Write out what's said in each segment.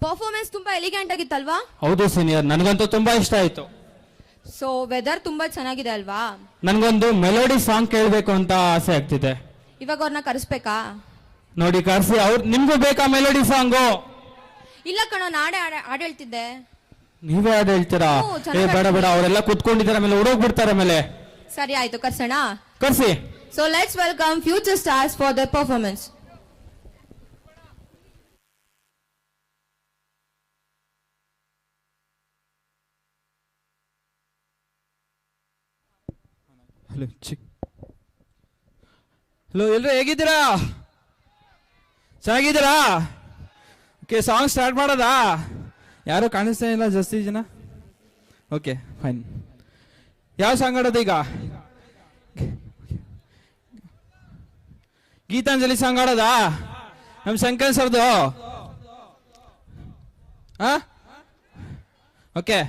Performance ತುಂಬಾ elegant ಆಗಿತ್ತಲ್ವಾ? ಹೌದು senior, ನನಗಂತೂ ತುಂಬಾ ಇಷ್ಟ ಆಯ್ತು. ಸೊ ವೆದರ್ ತುಂಬಾ ಚೆನ್ನಾಗಿದೆ ಅಲ್ವಾ? ನನ್ಗೊಂದು ಮೆಲೋಡಿ ಸಾಂಗ್ ಕೇಳಬೇಕು ಅಂತ ಆಸೆ ಆಗ್ತಿದೆ. ಇವಾಗ ಅವ್ರನ್ನ ಕರೆಸ್ಬೇಕಾ? ನೋಡಿ ಕರ್ಸಿ. ನಿಮ್ಗೂ ಬೇಕಾ ಮೆಲೋಡಿ ಸಾಂಗು? ಇಲ್ಲ ಕಣೋ, ನಾಡೆ ಹಾಡು ಹೇಳ್ತಿದ್ದೆ. ನೀವೇ ಹಾಡು ಹೇಳ್ತೀರಾ? ಬೇಡ ಬೇಡ, ಅವರೆಲ್ಲ ಕುತ್ಕೊಂಡಿದ್ದಾರೆ, ಆಮೇಲೆ ಹುಡುಗ್ಬಿಡ್ತಾರೆ ಆಮೇಲೆ. ಸರಿ ಆಯ್ತು, ಕರ್ಸೋಣ. ಕರ್ಸಿ. So let's welcome future stars for the performance. Hello, ಎಲ್ರು ಹೇಗಿದ್ದೀರಾ? ಚೆನ್ನಾಗಿದ್ದೀರಾ? ಓಕೆ, ಸಾಂಗ್ ಸ್ಟಾರ್ಟ್ ಮಾಡೋದಾ? ಯಾರು ಕಾಣಿಸ್ತಾ ಇಲ್ಲ ಜಾಸ್ತಿ ಜನ. Okay fine. ಯಾವ ಸಾಂಗ್ ಆಡೋದು ಈಗ? ಗೀತಾಂಜಲಿ ಸಾಂಗ್ ಆಡೋದಾ? ನಮ್ಮ ಶಂಕರ್ ಸರ್ದು. ಓಕೆ,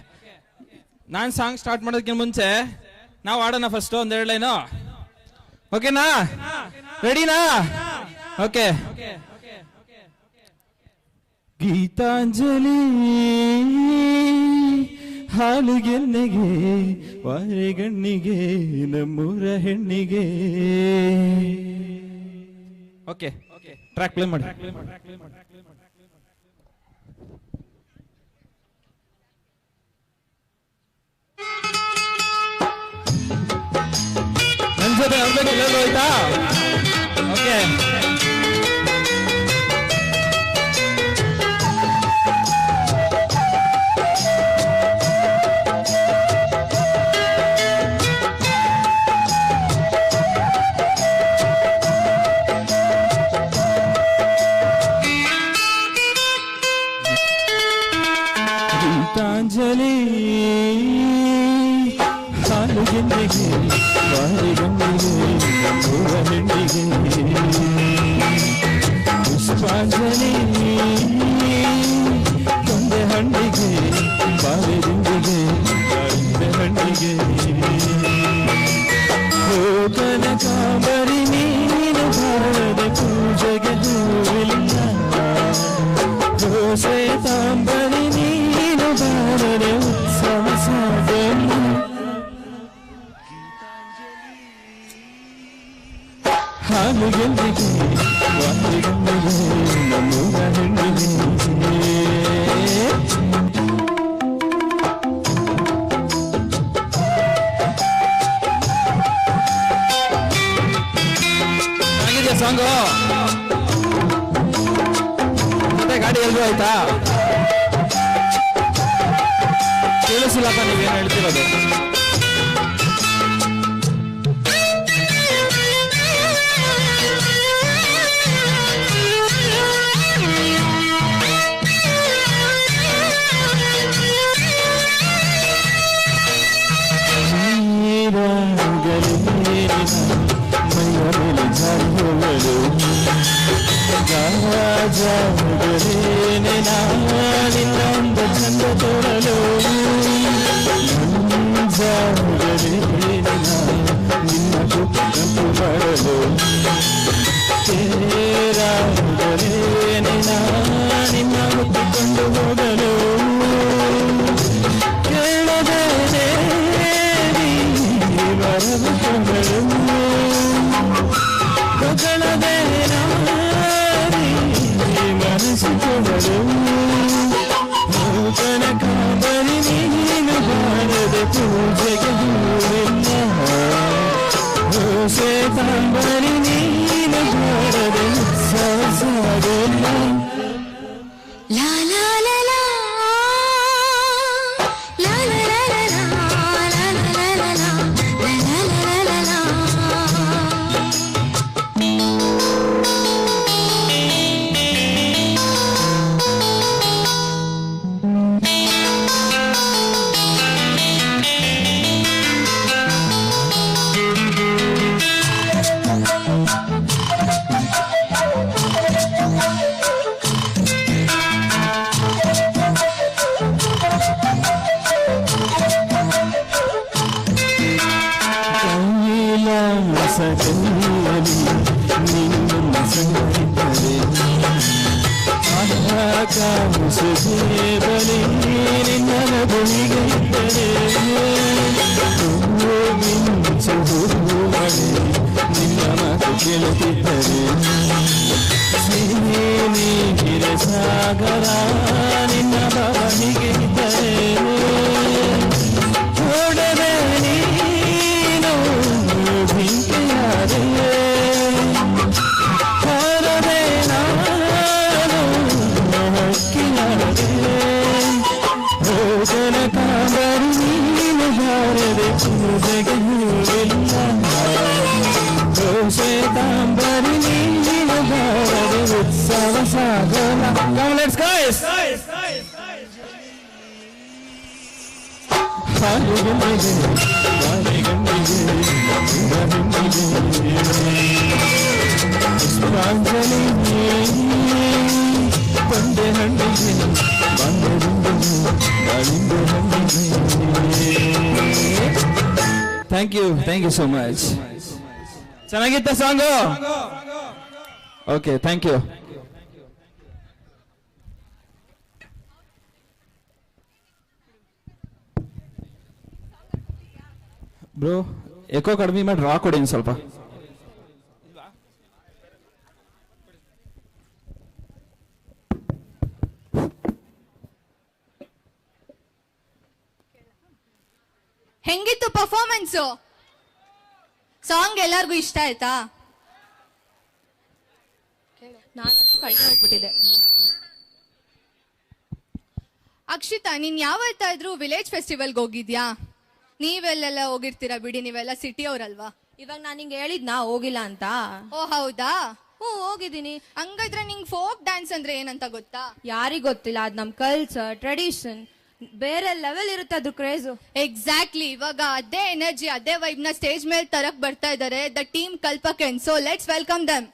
ನಾನು ಸಾಂಗ್ ಸ್ಟಾರ್ಟ್ ಮಾಡೋದಕ್ಕಿಂತ ಮುಂಚೆ ನಾವು ಆಡೋಣ ಫಸ್ಟ್ ಒಂದೆರಡು ಲೈನು. ಓಕೆನಾ? ರೆಡಿನಾ? ಓಕೆ. ಗೀತಾಂಜಲಿ ಹಾಲುಗೆನ್ನೆಗೆ ವಾರೆಗಣ್ಣಿಗೆ ನಮ್ಮೂರ ಹೆಣ್ಣಿಗೆ. ಓಕೆ, ಟ್ರ್ಯಾಕ್ ಪ್ಲೇ ಮಾಡಿ. ನನ್ನ ಜೊತೆ ಎಲ್ಲರೂ ಆಯ್ತಾ? ಓಕೆ. ಗೀತಾಂಜಲಿ ಹಾಲುಗೆನ್ನೆಗೆ ವಾರೆಗಣ್ಣಿಗೆ ನಮ್ಮೂರ ಹೆಣ್ಣಿಗೆ. ಪುಷ್ಪಾಂಜಲಿ ಕೊಂದೆ ಹಣ್ಣಿಗೆ ಬಾವೆ ದಿಂಡಿಗೆ ಬಾಳೆ ಹಣ್ಣಿಗೆ. ಕನಕಾಂಬರಿ ನೀನು ಬಾರದ ಪೂಜೆಗೆ ಹೂವಿಲ್ಲ. ಶ್ವೇತಾಂಬರಿ ನೀನು ಬಾರದೆ ಉತ್ಸವ ಸಾಗಲ್ಲ. ಹಾಲುಗೆನ್ನೆಗೆ ವಾರೆಗಣ್ಣಿಗೆ ನಮ್ಮೂರ ಹೆಣ್ಣಿಗೆ. ಚೆನ್ನಾಗಿದೆಯಾ ಸಾಂಗು? ಮತ್ತೆ ಗಾಡಿ ಎಲ್ರೂ ಆಯ್ತಾ? ಕೇಳಿಸಿಲ್ಲಪ್ಪ ನೀವೇನು ಹೇಳ್ತಿರೋದು. ಮೈಯ ಮೇಲೆ ಜಾರಿ ಹೋಗಲು ಜಾಗರೇನೆ ನಾನಿನ್ನೊಂದು ಚಂದ ತೋರಲು. ಜಾಗರೇನೆ ನಿನ್ನ ಕುಪ್ಪು ಮಾಡಲು. ತೇರಾಗರೇನೆ ನಿನ್ನ ಮುಟ್ಟಿಕೊಂಡು ಹೋಗಲು. ಕೇಳದೇನೆ ಬರಲು ಕೊಂಡಳು. ಹೊಗಳದೆ ಮನಸ್ಸಿಕೊಂಡಳು. ಕನಕಾಂಬರಿ ನೀನು ಬಾರದೆ ಪೂಜೆಗೆ ಹೂವಿಲ್ಲ. ಶ್ವೇತಾಂಬರಿ ನೀನು ಬಾರದೆ ಉತ್ಸವ ಸಾಗಲ್ಲ. ಲಾ ಲಾ ಲಾ ಲಾ ಲಾ ಲಾ ಲಾ ಲಾ ಲಾ ಲಾ ಲಾ ಲಾ. ಮನದು ಹೀಗೆ ಇದ್ದರೆ ಹೂವು ಮಿಂಚು ಹೂವು ಮಳೆ ನಿನ್ನ ಮಾತು ಕೇಳುತ್ತಿದ್ದರೆ ನೀರ ಸಾಗರ ನಿನ್ನ ಭಾವ ಹೀಗೆ ಇದ್ದರೆ ಓಡದೆ ನೀನು ಬೆಂಕಿಯಾದೆ ಹೊರದೆ ನಾನು ಹಕ್ಕಿಯಾದೆ ಹೋಗನ ಕಾಬರಿ ನೀನು ಬಾರದೆ ಪೂಜೆಗೆ ಹೋಗಿಲ್ಲ ಶ್ವೇತಾಂಬರಿ ನೀನು ಬಾರದೆ ಉತ್ಸವ ಸಾಗೋಣ. Come let's guys. ಪುಷ್ಪಾಂಜಲಿ ಬಂಡೆ ಹಣ್ಣಿಗೆ ಥ್ಯಾಂಕ್ ಯು ಸೋ ಮಚ್. ಚೆನ್ನಾಗಿತ್ತ song? Okay thank you. Bro echo ಕಡಿಮೆ ಮಾಡಿ ರಾ ಕೊಡಿ ಸ್ವಲ್ಪ. ಹೆಂಗಿತ್ತು ಪರ್ಫಾರ್ಮೆನ್ಸ್? ಸಾಂಗ್ ಎಲ್ಲರಿಗೂ ಇಷ್ಟ ಆಯ್ತಾ? ನಾನಂತೂ ಕೈ ಹೋಗ್ಬಿಟ್ಟಿದೆ. ಅಕ್ಷಿತಾ, ನೀನ್ ಯಾವತ್ತಾದ್ರೂ ವಿಲೇಜ್ ಫೆಸ್ಟಿವಲ್ಗೆ ಹೋಗಿದ್ಯಾ? ನೀವೆಲ್ಲೆಲ್ಲ ಹೋಗಿರ್ತೀರಾ ಬಿಡಿ, ನೀವೆಲ್ಲ ಸಿಟಿ ಅವರಲ್ವಾ. ಇವಾಗ ನಾನು ನಿಂಗೆ ಹೇಳಿದ್ನಾ ಹೋಗಿಲ್ಲ ಅಂತ? ಓ ಹೌದಾ? ಹೋಗಿದ್ದೀನಿ. ಹಂಗಾದ್ರೆ ನಿಂಗ್ ಫೋಕ್ ಡ್ಯಾನ್ಸ್ ಅಂದ್ರೆ ಏನಂತ ಗೊತ್ತಾ? ಯಾರಿಗ್ ಗೊತ್ತಿಲ್ಲ, ಅದ್ ನಮ್ ಕಲ್ಚರ್ ಟ್ರೆಡಿಷನ್ ಬೇರೆ ಲೆವೆಲ್ ಇರುತ್ತೆ, ಅದು ಕ್ರೇಜ್. ಎಕ್ಸಾಕ್ಟ್ಲಿ, ಇವಾಗ ಅದೇ ಎನರ್ಜಿ ಅದೇ ವೈಬ್ ನ ಸ್ಟೇಜ್ ಮೇಲೆ ತರಕ್ ಬರ್ತಾ ಇದಾರೆ ದ ಟೀಮ್ ಕಲ್ಪಕೆನ್. So let's welcome them.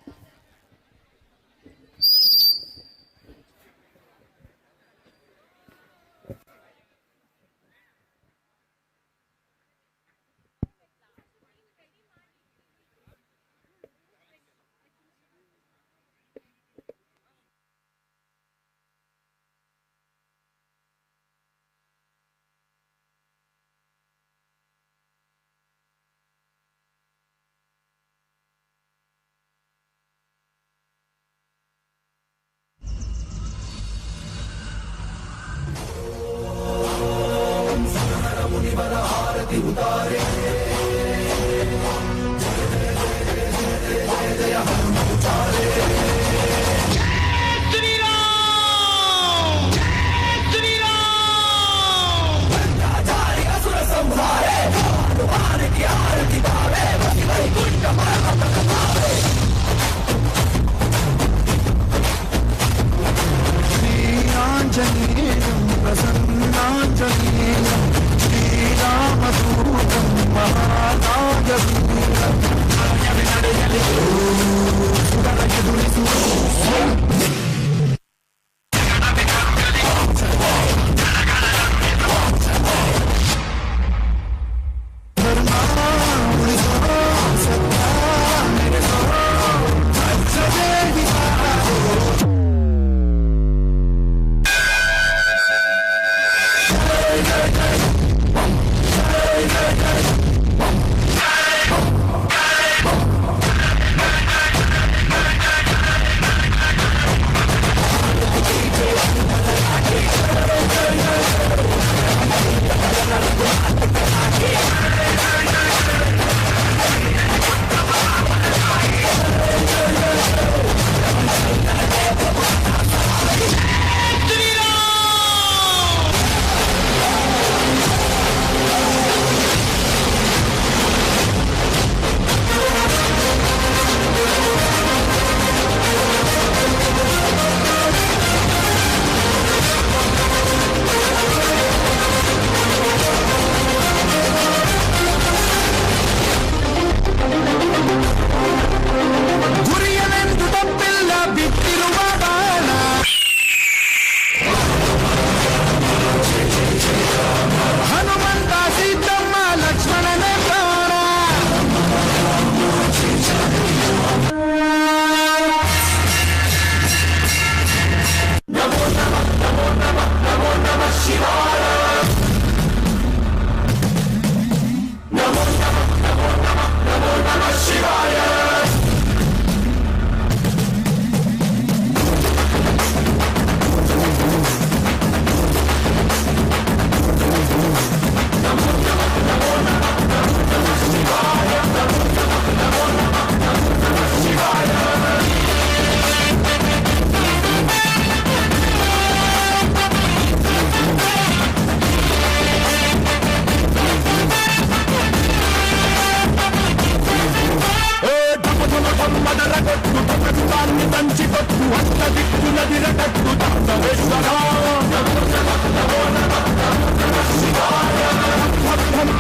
పదర కొట్టు ప్రపంచాన్ని పంచికొట్టు అష్ట దిక్కుల దిరకట్టు దాసవేశ్వర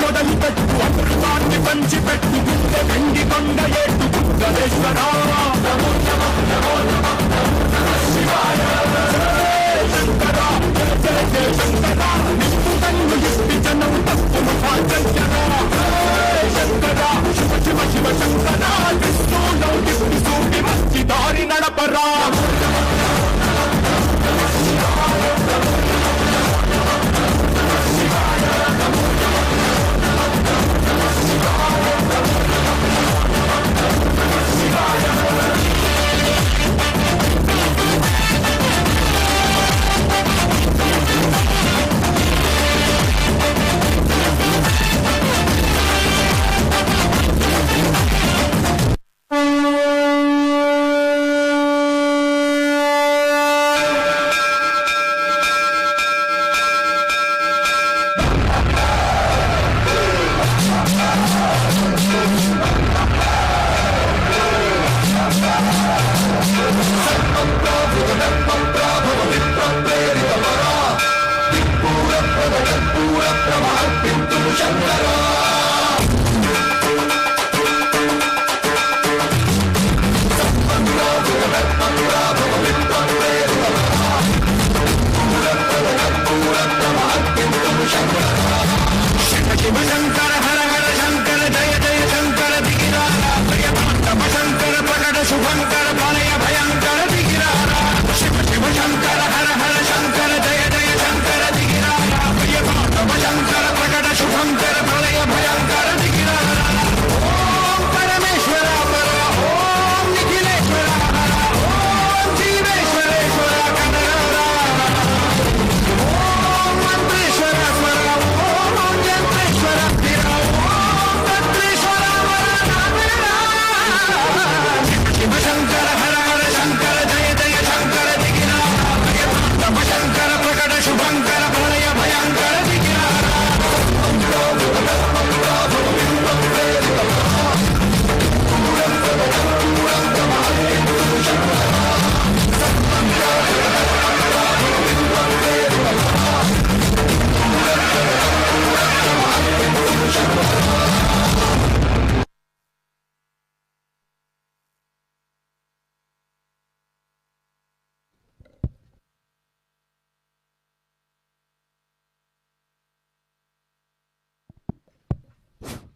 మొదలు పెట్టు అమృతాన్ని పంచిపెట్టు గుండె వెండి కొండ ఏట్టు దుర్గేశ్వర శంకర జయ జయ శంకర నిప్పు తన్ను ఇప్పి జనం తప్పును పాల్చంకర శంకర శివ శివ శివ శంకర విష్ణులో దిప్పి సూటి మస్తి దారి నడపరా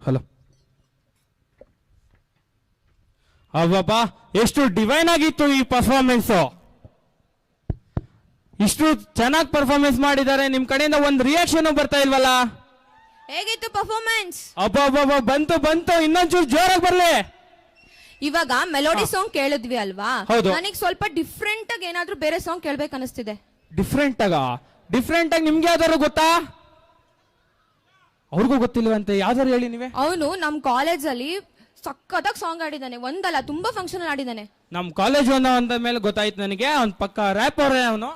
ಹಲೋ ಅಬ್ಬಬ್ಬ ಎಷ್ಟು ಡಿವೈನ್ ಆಗಿತ್ತು ಈ ಪರ್ಫಾರ್ಮೆನ್ಸ್. ಇಷ್ಟು ಚೆನ್ನಾಗಿ ಪರ್ಫಾರ್ಮೆನ್ಸ್ ಮಾಡಿದ್ದಾರೆ, ನಿಮ್ ಕಡೆಯಿಂದ ಒಂದು ರಿಯಾಕ್ಷನ್ ಬರ್ತಾ ಇಲ್ವಲ್ಲ? ಹೇಗಿತ್ತು ಪರ್ಫಾರ್ಮೆನ್ಸ್? ಅಬ್ಬಬ್ಬ ಬಂತು ಬಂತು, ಇನ್ನೊಂಚೂರು ಜೋರಾಗಿ ಬರ್ಲಿ. ಇವಾಗ ಮೆಲೋಡಿ ಸಾಂಗ್ ಕೇಳಿದ್ವಿ ಅಲ್ವಾ? ಹೌದು. ನನಗೆ ಸ್ವಲ್ಪ ಡಿಫ್ರೆಂಟ್ ಆಗಿ ಏನಾದ್ರೂ ಬೇರೆ ಸಾಂಗ್ ಕೇಳ್ಬೇಕು ಅನಿಸ್ತಿದೆ. ಡಿಫ್ರೆಂಟ್ ಆಗಿ ನಿಮ್ಗೆ ಯಾವ್ದಾರು ಗೊತ್ತಾ? ಅವ್ರಿಗೂ ಗೊತ್ತಿಲ್ವಂತೆ, ಯಾವ್ದಾರು ಹೇಳಿ ನೀವೇ. ಅವನು ನಮ್ ಕಾಲೇಜ್ ಅಲ್ಲಿ ಸಕ್ಕತ್ತಾಗಿ ಸಾಂಗ್ ಆಡಿದಾನೆ, ಒಂದಲ್ಲ ತುಂಬಾ ಫಂಕ್ಷನ್ ಆಡಿದಾನೆ. ನಮ್ ಕಾಲೇಜ್ ಅಂದ ಮೇಲೆ ಗೊತ್ತಾಯ್ತು ನನಗೆ, ಅವ್ನ್ ಪಕ್ಕ ರ್ಯಾಪರ್ ಅವನು.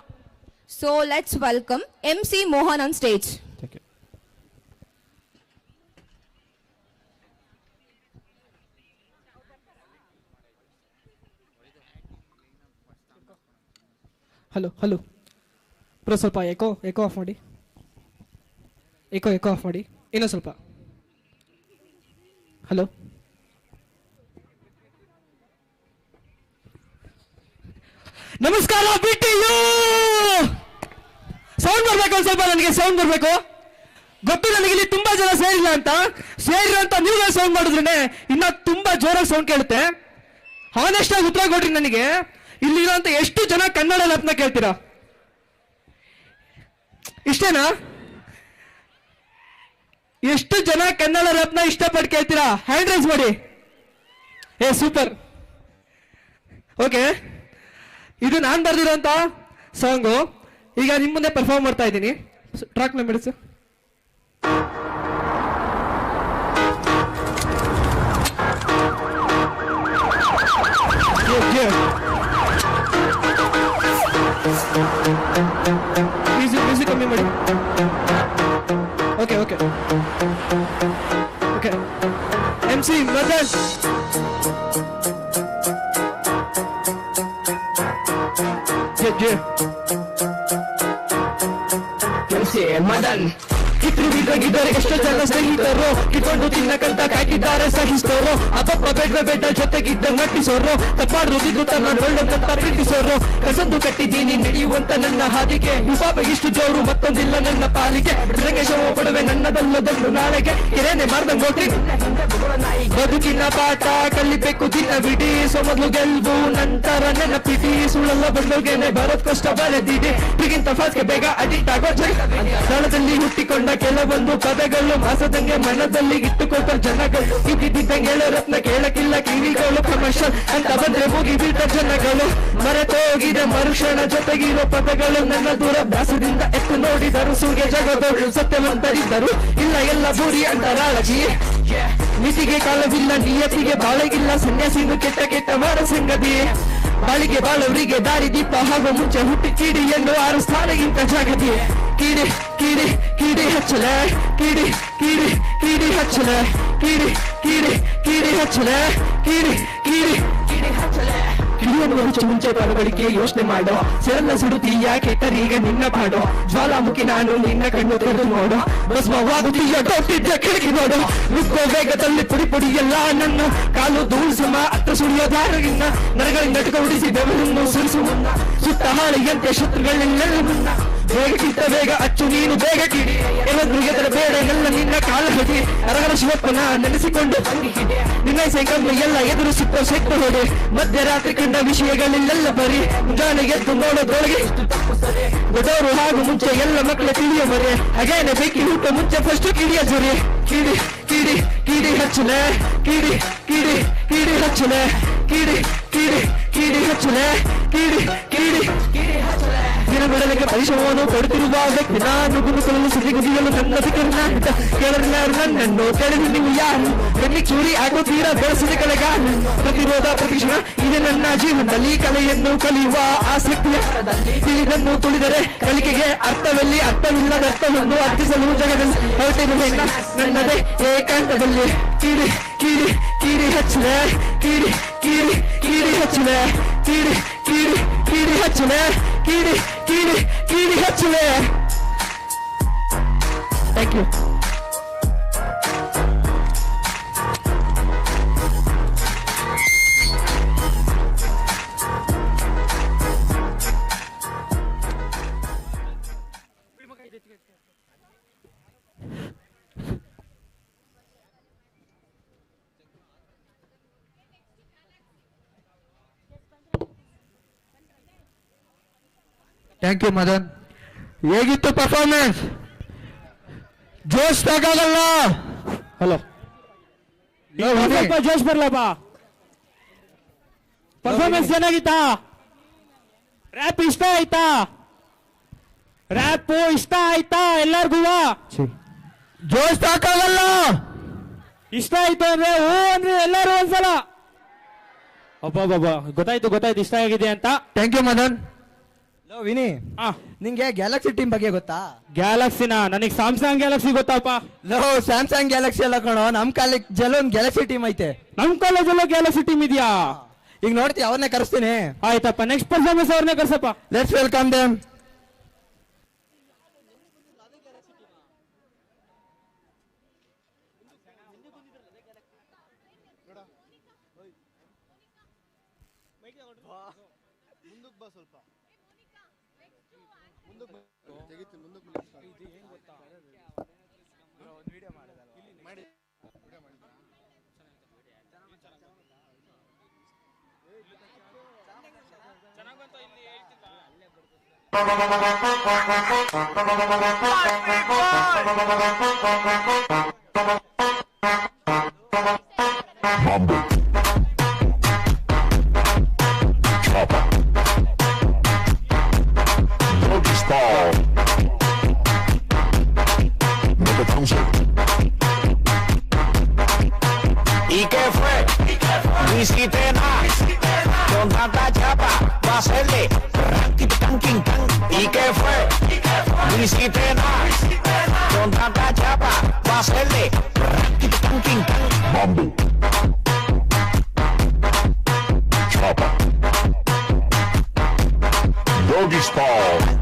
So let's welcome MC Mohan on stage. Hello hello bro, ಸ್ವಲ್ಪ ಎಕೋ ಆಫ್ ಮಾಡಿ. ಎಕೋ ಆಫ್ ಮಾಡಿ, ಇನ್ನೊಂದು ಸ್ವಲ್ಪ. ಹಲೋ, ನಮಸ್ಕಾರ. BTU ಸೌಂಡ್ ಬರ್ಬೇಕು, ಒಂದು ಸ್ವಲ್ಪ ನನಗೆ ಸೌಂಡ್ ಬರ್ಬೇಕು. ಗೊತ್ತು ನನಗೆ ಇಲ್ಲಿ ತುಂಬಾ ಜನ ಸೇರಿಲ್ಲ ಅಂತ ನೀವು ಸೌಂಡ್ ಮಾಡಿದ್ರೆ ಇನ್ನ ತುಂಬಾ ಜೋರಾಗಿ ಸೌಂಡ್ ಕೇಳುತ್ತೆ. ಹಾನೆಸ್ಟ್ ಆಗಿ ಉತ್ತರ ಕೊಡ್ರಿ ನನಗೆ. ಇಲ್ಲಿರೋಂತ ಎಷ್ಟು ಜನ ಕನ್ನಡ ಲ್ಯಾಪ್ನ ಕೇಳ್ತೀರಾ? ಇಷ್ಟೇನಾ? ಎಷ್ಟು ಜನ ಕನ್ನಡ ರ್ಯಾಪ್ನ ಇಷ್ಟಪಟ್ಟು ಕೇಳ್ತೀರಾ? ಹ್ಯಾಂಡ್ ರೈಸ್ ಮಾಡಿ. ಸೂಪರ್. ಓಕೆ, ಇದು ನಾನು ಬರ್ದಿರೋಂಥ ಸಾಂಗು. ಈಗ ನಿಮ್ಮ ಮುಂದೆ ಪರ್ಫಾರ್ಮ್ ಮಾಡ್ತಾ ಇದ್ದೀನಿ. ಟ್ರ್ಯಾಕ್ನ ಬಿಡಿಸು. ಮ್ಯೂಸಿಕ್ ಕಮ್ಮಿ ಮಾಡಿ. Okay okay okay MC Madan. Madan ಕಿತ್ರು ಬಿದ್ದೋಗಿದ್ದಾರೆ ಎಷ್ಟೋ ಜನ ಸ್ನೇಹಿತರು ಕಿತ್ಕೊಂಡು ತಿನ್ನಕಂತ ಕಾಯ್ತಿದ್ದಾರೆ ಸಹಿಸ್ತೋರು ಅಪ್ಪಪ್ಪ ಬೆಡ್ಡ ಜೊತೆಗಿದ್ದ ನಟಿಸೋರು ತಪ್ಪಾಡುದಿದ್ದು ತನ್ನ ಒಳ್ಳೆಂತ ಪ್ರೀತಿಸೋರು ಕಸಂದು ಕಟ್ಟಿದ್ದೀನಿ ನಡೆಯುವಂತ ನನ್ನ ಹಾದಿಗೆ ಪಾಪ ಇಷ್ಟು ಜೋರು ಮತ್ತೊಂದಿಲ್ಲ ನನ್ನ ಪಾಲಿಗೆ ಶವ ಕೊಡುವೆ ನನ್ನದಲ್ಲದೊಂದು ನಾಳೆಗೆ ಕೆರೆನೆ ಮಾಡ್ದಂಗ್ ಹೋಗ್ರಿ ಬದುಕಿನ ಪಾಠ ಕಲಿಬೇಕು ದಿನ ಬಿಡಿ ಮೊದಲು ಗೆಲ್ವು ನಂತರ ನೆನಪಿಡಿ ಸುಳ್ಳಲ್ಲ ಬಂದೋಗೇನೆ ಬರೋದ್ ಕಷ್ಟ ಬರೆದಿಡಿ ಈಗಿಂತ ಫಾಸ್ಟ್ಗೆ ಬೇಗ ಅಡಿಕ್ಟ್ ಆಗೋ ಸ್ಥಳದಲ್ಲಿ ಹುಟ್ಟಿಕೊಂಡ ಕೆಲವೊಂದು ಪದಗಳು ಮಾಸದಂಗೆ ಮನದಲ್ಲಿ ಇಟ್ಟುಕೊಟ್ಟ ಜನಗಳು ಇದ್ದಿದ್ದಂಗೆ ರತ್ನ ಕೇಳಕ್ಕಿಲ್ಲ ಕಿವಿಗಳು ಕಮರ್ಷಿಯಲ್ ಅಂತ ಬಂದ್ರೆ ಮುಗಿ ಬಿಟ್ಟ ಜನಗಳು ಮರೆತೋಗಿದೆ ಮರುಕ್ಷಣ ಜೊತೆಗಿರೋ ಪದಗಳು ನನ್ನ ದೂರಾಭ್ಯಾಸದಿಂದ ಎತ್ತು ನೋಡಿದರು ಸೂರ್ಯ ಜಗದವರು ಸತ್ಯವಂತರಿದ್ದರು ಇಲ್ಲ ಎಲ್ಲ ಬೂರಿ ಅಂತರಾಳಜಿ ಮಿತಿಗೆ ಕಾಲವಿಲ್ಲ ನಿಯತಿಗೆ ಬಾಳಗಿಲ್ಲ ಸನ್ಯಾಸಿನು ಕೆಟ್ಟ ಕೆಟ್ಟ ಮಾಡ ಸಂಗತಿ ಬಾಳಿಗೆ ಬಾಳವರಿಗೆ ದಾರಿ ದೀಪ ಹಾಗೂ ಮುಂಚೆ ಹುಟ್ಟಿ ಕಿಡಿಯನ್ನು 6 ಸ್ಥಾನಗಿಂತ ಜಾಗತಿ ಕಿಡಿ ಕಿಡಿ ಕಿಡಿ ಹಚ್ಚಲೆ ಕಿಡಿ ಕಿಡಿ ಕಿಡಿ ಹಚ್ಚಲೆ ಕಿಡಿ ಕಿಡಿ ಕಿಡಿ ಹಚ್ಚಲೆ ಕಿಡಿ ಕಿಡಿ ಕಿಡಿ ಹಚ್ಚಲೆ ಕಿಡಿಯನ್ನು ಹೆಚ್ಚು ಮುಂಚೆ ಬರವಳಿಕೆ ಯೋಚನೆ ಮಾಡೋ ಸೆರನ್ನ ಸುಡುತ್ತೀಯ ಕೆಟ್ಟರೀಗ ನಿನ್ನ ಪಾಡೋ ಜ್ವಾಲಾಮುಖಿ ನಾನು ನಿನ್ನ ಕಣ್ಣು ತೆರೆದು ನೋಡೋ ಭಸ್ಮವಾಗುತ್ತೀಯ ಡೊಟ್ಟಿದ್ದ ಕೆಳಗೆ ನೋಡು ನುಗ್ಗೋ ವೇಗದಲ್ಲಿ ಪುಡಿ ಪುಡಿ ಎಲ್ಲ ನನ್ನ ಕಾಲು ಧೂಳು ಸಮ ಅತ್ತ ಸುಳಿಯೋ ದಾರಗಿನ್ನ ನರಗಳಿಂದ ಉಡಿಸಿ ಬೆವರನ್ನು ಸುರಿಸು ಮುನ್ನ ಸುತ್ತ ಹಾಳಿಯಂತೆ ಶತ್ರುಗಳೆಲ್ಲ ಮುನ್ನ ಬೇಗಕ್ಕಿಂತ ಬೇಗ ಅಚ್ಚು ನೀನು ಬೇಗ ಕಿಡಿ ಎಲ್ಲರೂ ಎದರ ಬೇಡ ಎಲ್ಲ ನಿನ್ನ ಕಾಲ ಹೊಡಿ ಅರಗರ ಶಿವಪ್ಪನ ನೆನೆಸಿಕೊಂಡು ನಿನ್ನ ಸೈಕಲ್ಲು ಎಲ್ಲ ಎದುರು ಸಿಟ್ಟು ಹೊಡೆ ಮಧ್ಯರಾತ್ರಿ ಕಂಡ ವಿಷಯಗಳಿಲ್ಲೆಲ್ಲ ಬರೀ ಮುಂಜಾನೆ ಎದ್ದು ನೋಡೋದ್ರೊಳಗೆ ದೊಡ್ಡವರು ಹಾಗೂ ಮುಂಚೆ ಎಲ್ಲ ಮಕ್ಕಳ ತಿಳಿಯ ಮರೆ ಹಾಗೇನೆ ಬೇಕಿ ಊಟ ಮುಂಚೆ ಫಸ್ಟ್ ಕಿಡಿಯ ಜೊರಿ ಕಿಡಿ ಕಿಡಿ ಕಿಡಿ ಹಚ್ಚಲೆ ಕಿಡಿ ಕಿಡಿ ಕಿಡಿ ಹಚ್ಚಲೆ ಕಿಡಿ ಕಿಡಿ ಕಿಡಿ ಹಚ್ಚಲೆ ಕಿಡಿ ಕಿಡಿ ಕಿಡಿ ಹಚ್ಚಲೆ ದಿನ ಬಿಡಲಿಕ್ಕೆ ಪರಿಶ್ರಮವನ್ನು ಕೊಡುತ್ತಿರುವ ವ್ಯಕ್ತಿ ನಾನು ಗುರುಕುಲನ್ನು ಸುದ್ದಿಗುದಿಯಲು ನನ್ನ ಕರ್ನಾಟಕ ಕೇಳಲಿಲ್ಲ ನನ್ನನ್ನು ಕೇಳಿದ ನೀವು ಯಾರು ಎಲ್ಲಿ ಚೂರಿ ಆಗೋತೀರಾ ಬೆಳೆಸಿದ ಕಲೆಗಾರ ಪ್ರತಿರೋಧ ಪ್ರತಿಕ್ಷಣ ಇದೆ ನನ್ನ ಜೀವನದಲ್ಲಿ ಕಲೆಯನ್ನು ಕಲಿಯುವ ಆಸಕ್ತಿಯ ತಿಳಿದನ್ನು ತುಳಿದರೆ ಕಲಿಕೆಗೆ ಅರ್ಥದಲ್ಲಿ ಅರ್ಥವಿಲ್ಲದ ಅರ್ಥವನ್ನು ಅರ್ಥಿಸಲು ಜಗದಲ್ಲಿ ಹೊರಟಿರುವೆ ನನ್ನದೇ ಏಕಾಂತದಲ್ಲಿ ಕಿಡಿ ಕಿಡಿ ಕಿಡಿ ಹಚ್ಚಲೆ ಕಿಡಿ ಕಿಡಿ ಕಿಡಿ ಹಚ್ಚಲೆ ಕಿಡಿ ಕಿಡಿ ಕಿಡಿ ಹಚ್ಚಲೆ ಕಿಡಿ ಕಿಡಿ ಕಿಡಿ ಹಚ್ಚಲೆ. Thank you. Thank you Madan. ಹೇಗಿತ್ತು ಪರ್ಫಾರ್ಮೆನ್ಸ್? ಜೋಶ್ ತಗೋಲ್ಲ. ಹಲೋ, ಸ್ವಲ್ಪ ಜೋಶ್ ಬರ್ಲಪ್ಪ. ಪರ್ಫಾರ್ಮೆನ್ಸ್ ಚೆನ್ನಾಗಿತ್ತಾ? ರ್ಯಾಪ್ ಇಷ್ಟ ಆಯ್ತಾ? ರ್ಯಾಪ್ ಇಷ್ಟ ಆಯ್ತಾ ಎಲ್ಲರಿಗೂ? ಜೋಶ್ ತಗೋಲ್ಲ. ಇಷ್ಟ ಆಯ್ತು ಅಂದ್ರೆ ಓ ಅಂದ್ರೆ ಎಲ್ಲರೂ ಒಂದ್ಸಲ. ಅಬ್ಬಾ ಗೊತ್ತಾಯ್ತು ಇಷ್ಟ ಆಗಿದೆ ಅಂತ. Thank you Madan. ವಿನಿ, ನಿಂಗೆ ಗ್ಯಾಲಕ್ಸಿ ಟೀಮ್ ಬಗ್ಗೆ ಗೊತ್ತಾ? ಗ್ಯಾಲಕ್ಸಿನ? ನನಗೆ ಸ್ಯಾಮ್ಸಂಗ್ ಗ್ಯಾಲಕ್ಸಿ ಗೊತ್ತಪ್ಪ. ಸ್ಯಾಮ್ಸಂಗ್ ಗ್ಯಾಲಕ್ಸಿ ಎಲ್ಲ ಕಣೋ, ನಮ್ ಕಾಲೇಜಲ್ಲಿ ಒಂದು ಗ್ಯಾಲಕ್ಸಿ ಟೀಮ್ ಐತೆ. ನಮ್ ಕಾಲೇಜಲ್ಲೂ ಗ್ಯಾಲಕ್ಸಿ ಟೀಮ್ ಇದೆಯಾ? ಈಗ ನೋಡ್ತಿ, ಅವ್ರನ್ನೇ ಕರೆಸ್ತೀನಿ. ಆಯ್ತಪ್ಪ, ನೆಕ್ಸ್ಟ್ ಪರ್ಫಾರ್ಮೆನ್ಸ್ ಅವ್ರನ್ನೇ ಕರ್ಸಪ್ಪ. Let's welcome them. ¿Y qué fue? No hiciste nada. Con tanta chapa va a hacerle ranking tanking tan. ¿Y qué fue? No hiciste nada. Con tanta chapa va a hacerle ranking tanking tan. Mambo. Chapa. doggy style.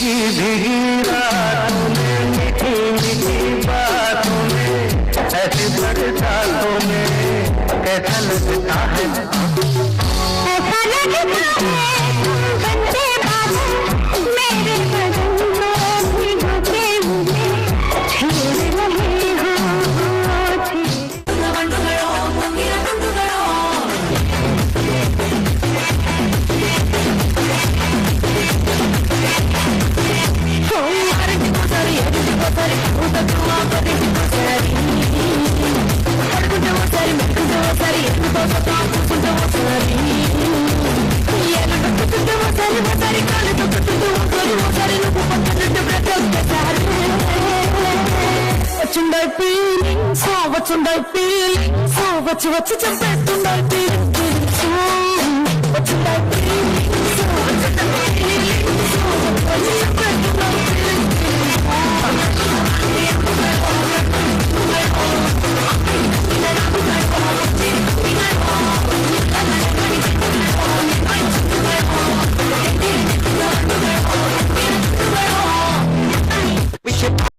भीगी भीगी रातों में मीठी मीठी बातों में ऐसी बरसातों में कैसा लगता है ऐसा लगता है बनते बादल मेरे बदन में भिगोते मुझे छेड़ रहे हो What's on my feeling? So what's your best on my feeling? What's on my feeling? So what's your feeling? So what's your best on my feeling? We should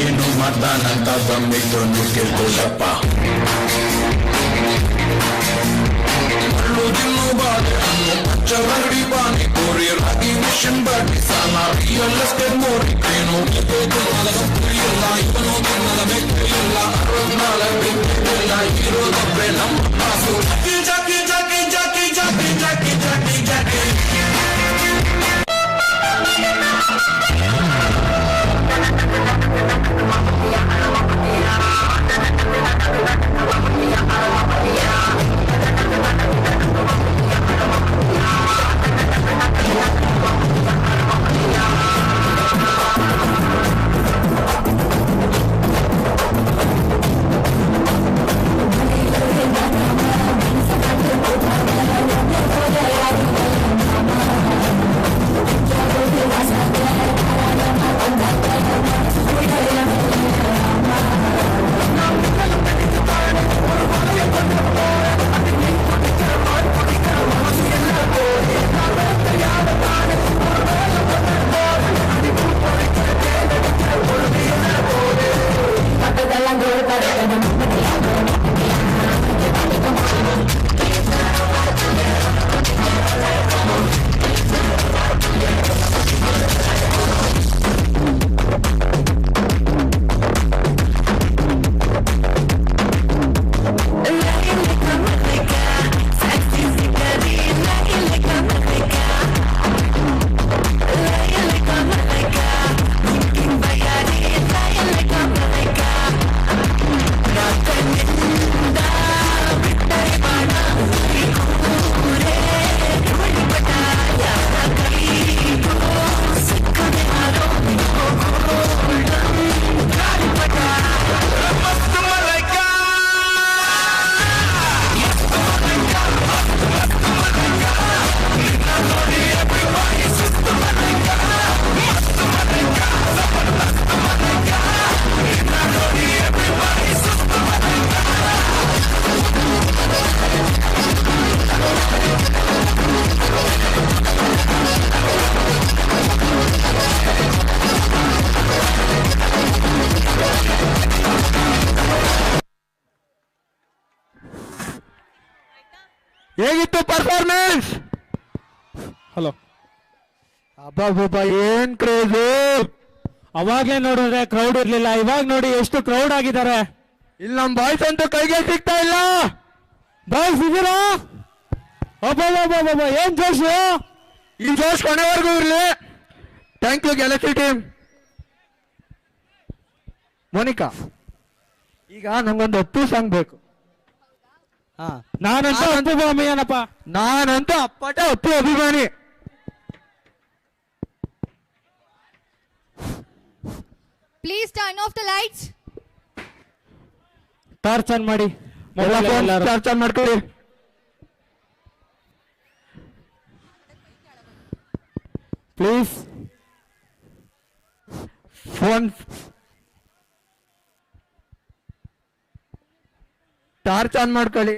ಏನು ಮಾಡ್ತಾನಂತ ಬಂದಿದ್ದು ನುಗ್ಗೆದಪ್ಪ ದಿಲ್ಲು ಬಾದೆ ಅನ್ನು ಪಚ್ಚರಂಗಡಿ ಬಾನಿ ಕೋರಿ ರಾಗಿ ಮಿಷನ್ ಬಾಟಿ ಸಾಲ ರಿಯಲ್ ಎಸ್ಟೇಟ್ ಮೋರಿ ಏನು ಇಲ್ಲ ಇವನು ತಿನ್ನದ ಬೆಕ್ಕಿಲ್ಲ 64 ಬೆಕ್ಕಿಲ್ಲ ಇರೋದೊಬ್ಬೆ ನಮ್ಮ ಕಾಸು ಜಾಕಿ ಜಾಕಿ ಜಾಕಿ ಜಾಕಿ ಜಾಕಿ ಜಾಕಿ ಜಾಕಿ ಹೇಗಿತ್ತು ಪರ್ಫಾರ್ಮೆನ್ಸ್? ಹಲೋ. ಅಬ್ಬಬ್ಬಬ್ಬ ಏನ್ ಕ್ರೇಜು! ಅವಾಗ್ಲೇ ನೋಡಿದ್ರೆ ಕ್ರೌಡ್ ಇರ್ಲಿಲ್ಲ, ಇವಾಗ ನೋಡಿ ಎಷ್ಟು ಕ್ರೌಡ್ ಆಗಿದ್ದಾರೆ. ಇಲ್ಲಿ ನಮ್ ಬಾಯ್ಸ್ ಅಂತೂ ಕೈಗೆ ಸಿಗ್ತಾ ಇಲ್ಲ. ಬಾಯ್ಸ್ ಇದೀರಾ? ಅಬ್ಬಬ್ಬಬ್ಬಬ್ಬ ಏನ್ ಜೋಶು! ಈ ಜೋಶ್ ಕೊನೆವರೆಗೂ ಇರ್ಲಿ. Thank you Galaxy team. Monika, ಈಗ ನಂಗೊಂದು ಅಪ್ಪು ಸಾಂಗ್ ಬೇಕು. ನಾನಂತೂ ಅಪ್ಪು ಅಭಿಮಾನಿಯನಪ್ಪ. ನಾನಂತೂ ಅಪ್ಪಟ ಅಪ್ಪು ಅಭಿಮಾನಿ. Please turn off the lights. Torch on ಮಾಡಿ, ಚಾರ್ಜ್ ಆನ್ ಮಾಡ್ಕೊಳ್ಳಿ. ಪ್ಲೀಸ್. ಫೋನ್ ಟಾರ್ಚ್ ಆನ್ ಮಾಡ್ಕೊಳ್ಳಿ.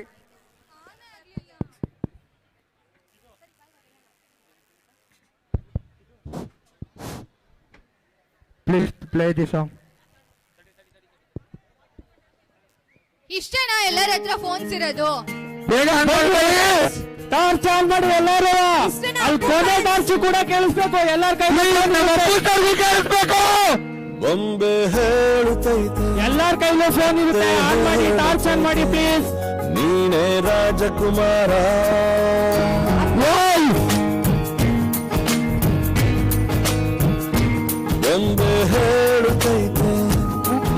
Please play the song. ಇಷ್ಟೇನಾ ಎಲ್ಲರ ಹತ್ರ ಫೋನ್ಸ್ ಇರೋದು? ಬೇಗ ಆನ್ ಮಾಡ್ಕೊಳ್ಳಿ. ಟಾರ್ಚ್ ಆನ್ ಮಾಡಿ ಎಲ್ಲರೂ. ಅಲ್ಲಿ ಕೊನೆ ಟಾರ್ಚ್ ಕೂಡ ಕೇಳಿಸ್ಬೇಕು ಎಲ್ಲರ ಕೈ. ಕೇಳಿಸ್ಬೇಕು. ಬೊಂಬೆ ಹೇಳುತ್ತೈತೆ ಎಲ್ಲರ ಕೈಲೂ ಫೋನ್ ಇರುತ್ತೆ, ಆನ್ ಮಾಡಿ, ಟಾರ್ಚ್ ಆನ್ ಮಾಡಿ ಪ್ಲೀಸ್. ನೀನೇ ರಾಜಕುಮಾರ. ಬೊಂಬೆ ಹೇಳುತ್ತೈತೆ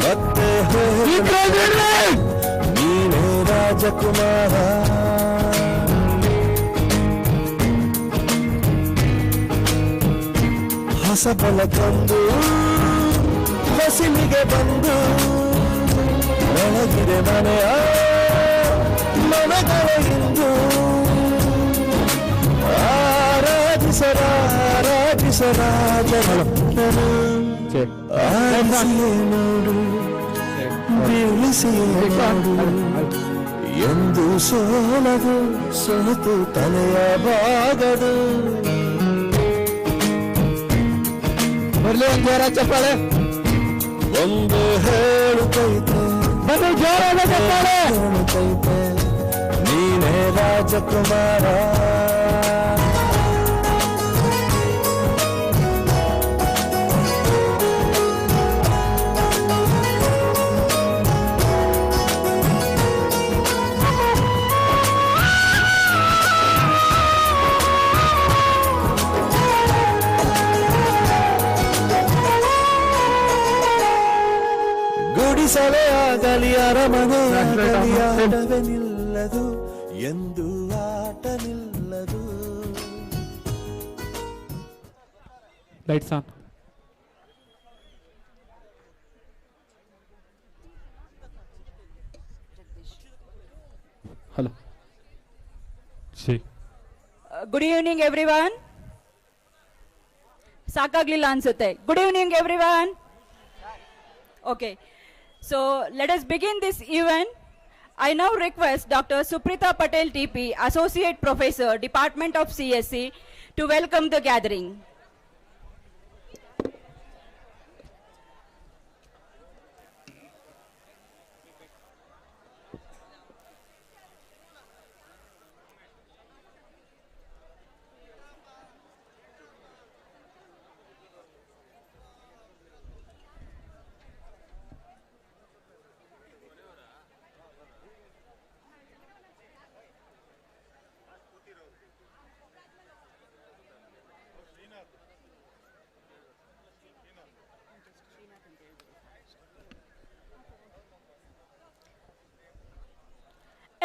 ಮತ್ತೆ ನೀನೇ ರಾಜಕುಮಾರ. ಹೊಸ ಬಲ ತಂದು ಹಸಿಲಿಗೆ ಬಂದು ಒಳಗಿದೆ ಮನೆಯ ಮನಗಳ ಇಂದು ಆರಾಧಿಸರಾಜನನ್ನು ಆರಿಸಿಯೇ ನೋಡು, ಬೀಳಿಸಿಯೇ ನೋಡು, ಎಂದು ಸೋಲದು ಸೋತು ತಲೆಯ ಬಾಗದು. ಬರ್ಲಿ ಒಂದು ಜೋರ ಚಪ್ಪಾಳೆ. ಒಂದು ಹೇಳುತ್ತೈತೆ ಬನ್ನಿ ಜೋರಾದ ಚಪ್ಪಾಳೆ. ಹೇಳುತ್ತೈತೆ ನೀನೇ ರಾಜಕುಮಾರ. ಗುಡಿಸಲೇ ಆಗಲಿ ಅರಮನೆ ಆಗಲಿ ಆಟವೇ ನಿಲ್ಲದು, ಎಂದು ಆಟ ನಿಲ್ಲದು. Lights on. Hello. Good evening everyone. ಸಾಕಾಗ್ಲಿಲ್ಲ ಅನ್ಸುತ್ತೆ. Good evening everyone. Okay, so let us begin this event. I now request Dr. Suprita Patel TP, Associate Professor, Department of CSC, to welcome the gathering.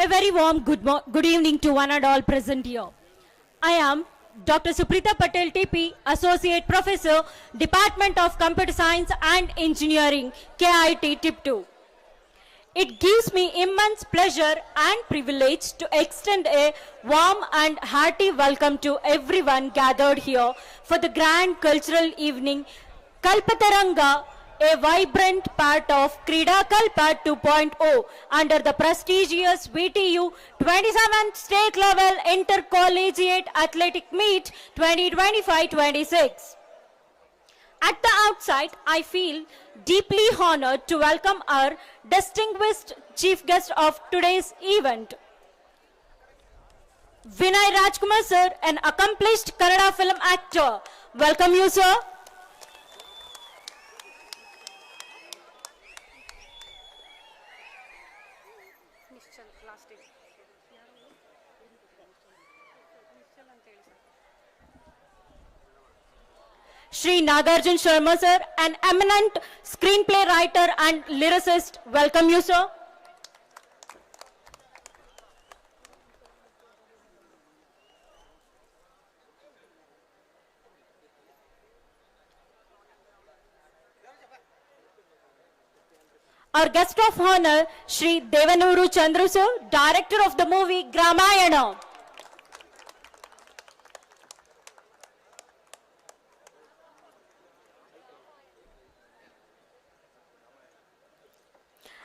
A very warm good evening to one and all present here. I am Dr. Suprita Patel TP, Associate Professor, Department of Computer Science and Engineering, KIT TIP 2. It gives me immense pleasure and privilege to extend a warm and hearty welcome to everyone gathered here for the grand cultural evening Kalpataranga, a vibrant part of Krida Kalpa 2.0 under the prestigious VTU 27th State Level Intercollegiate Athletic Meet 2025-26. At the outset, I feel deeply honored to welcome our distinguished chief guest of today's event. Vinay Rajkumar sir, an accomplished Kannada film actor. Welcome you, sir. Shri Nagarjun Sharma sir, an eminent screenplay writer and lyricist. Welcome you, sir. Our guest of honor, Shri Devanuru Chandru sir, director of the movie Gramayana.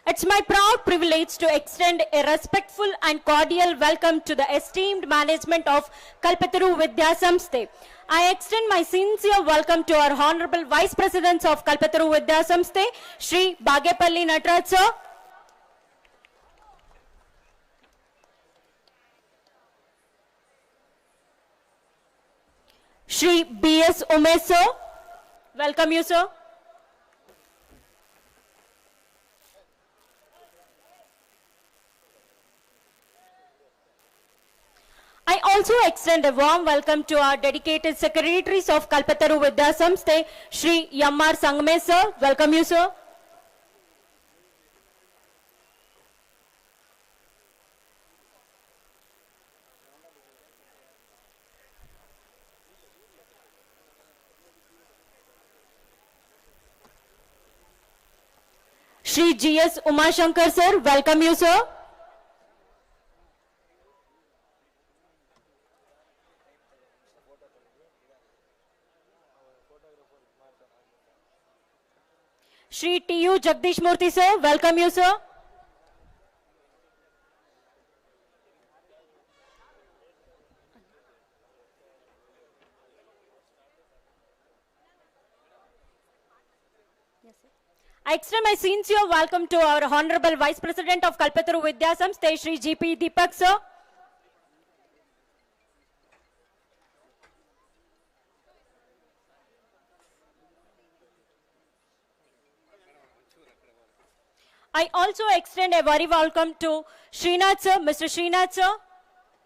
It's my proud privilege to extend a respectful and cordial welcome to the esteemed management of Kalpataru Vidya Samsthe. I extend my sincere welcome to our Honorable Vice Presidents of Kalpataru Vidya Samsthe, Shri Bagepalli Nataraj sir, Shri B.S. Umesh sir. Welcome you, sir. I also extend a warm welcome to our dedicated secretaries of Kalpataru Vidya Samsthe, Shri Yammar Sangame sir. Welcome you, sir. Shri G.S. Umashankar sir. Welcome you, sir. Shri T.U. Jagdish Murthy sir, welcome you, sir. I extend my sincere welcome to our Honorable Vice President of Kalpataru Vidya Samsthe, Shri G.P. Deepak sir. I also extend a very welcome to Srinath sir, Mr. Srinath sir,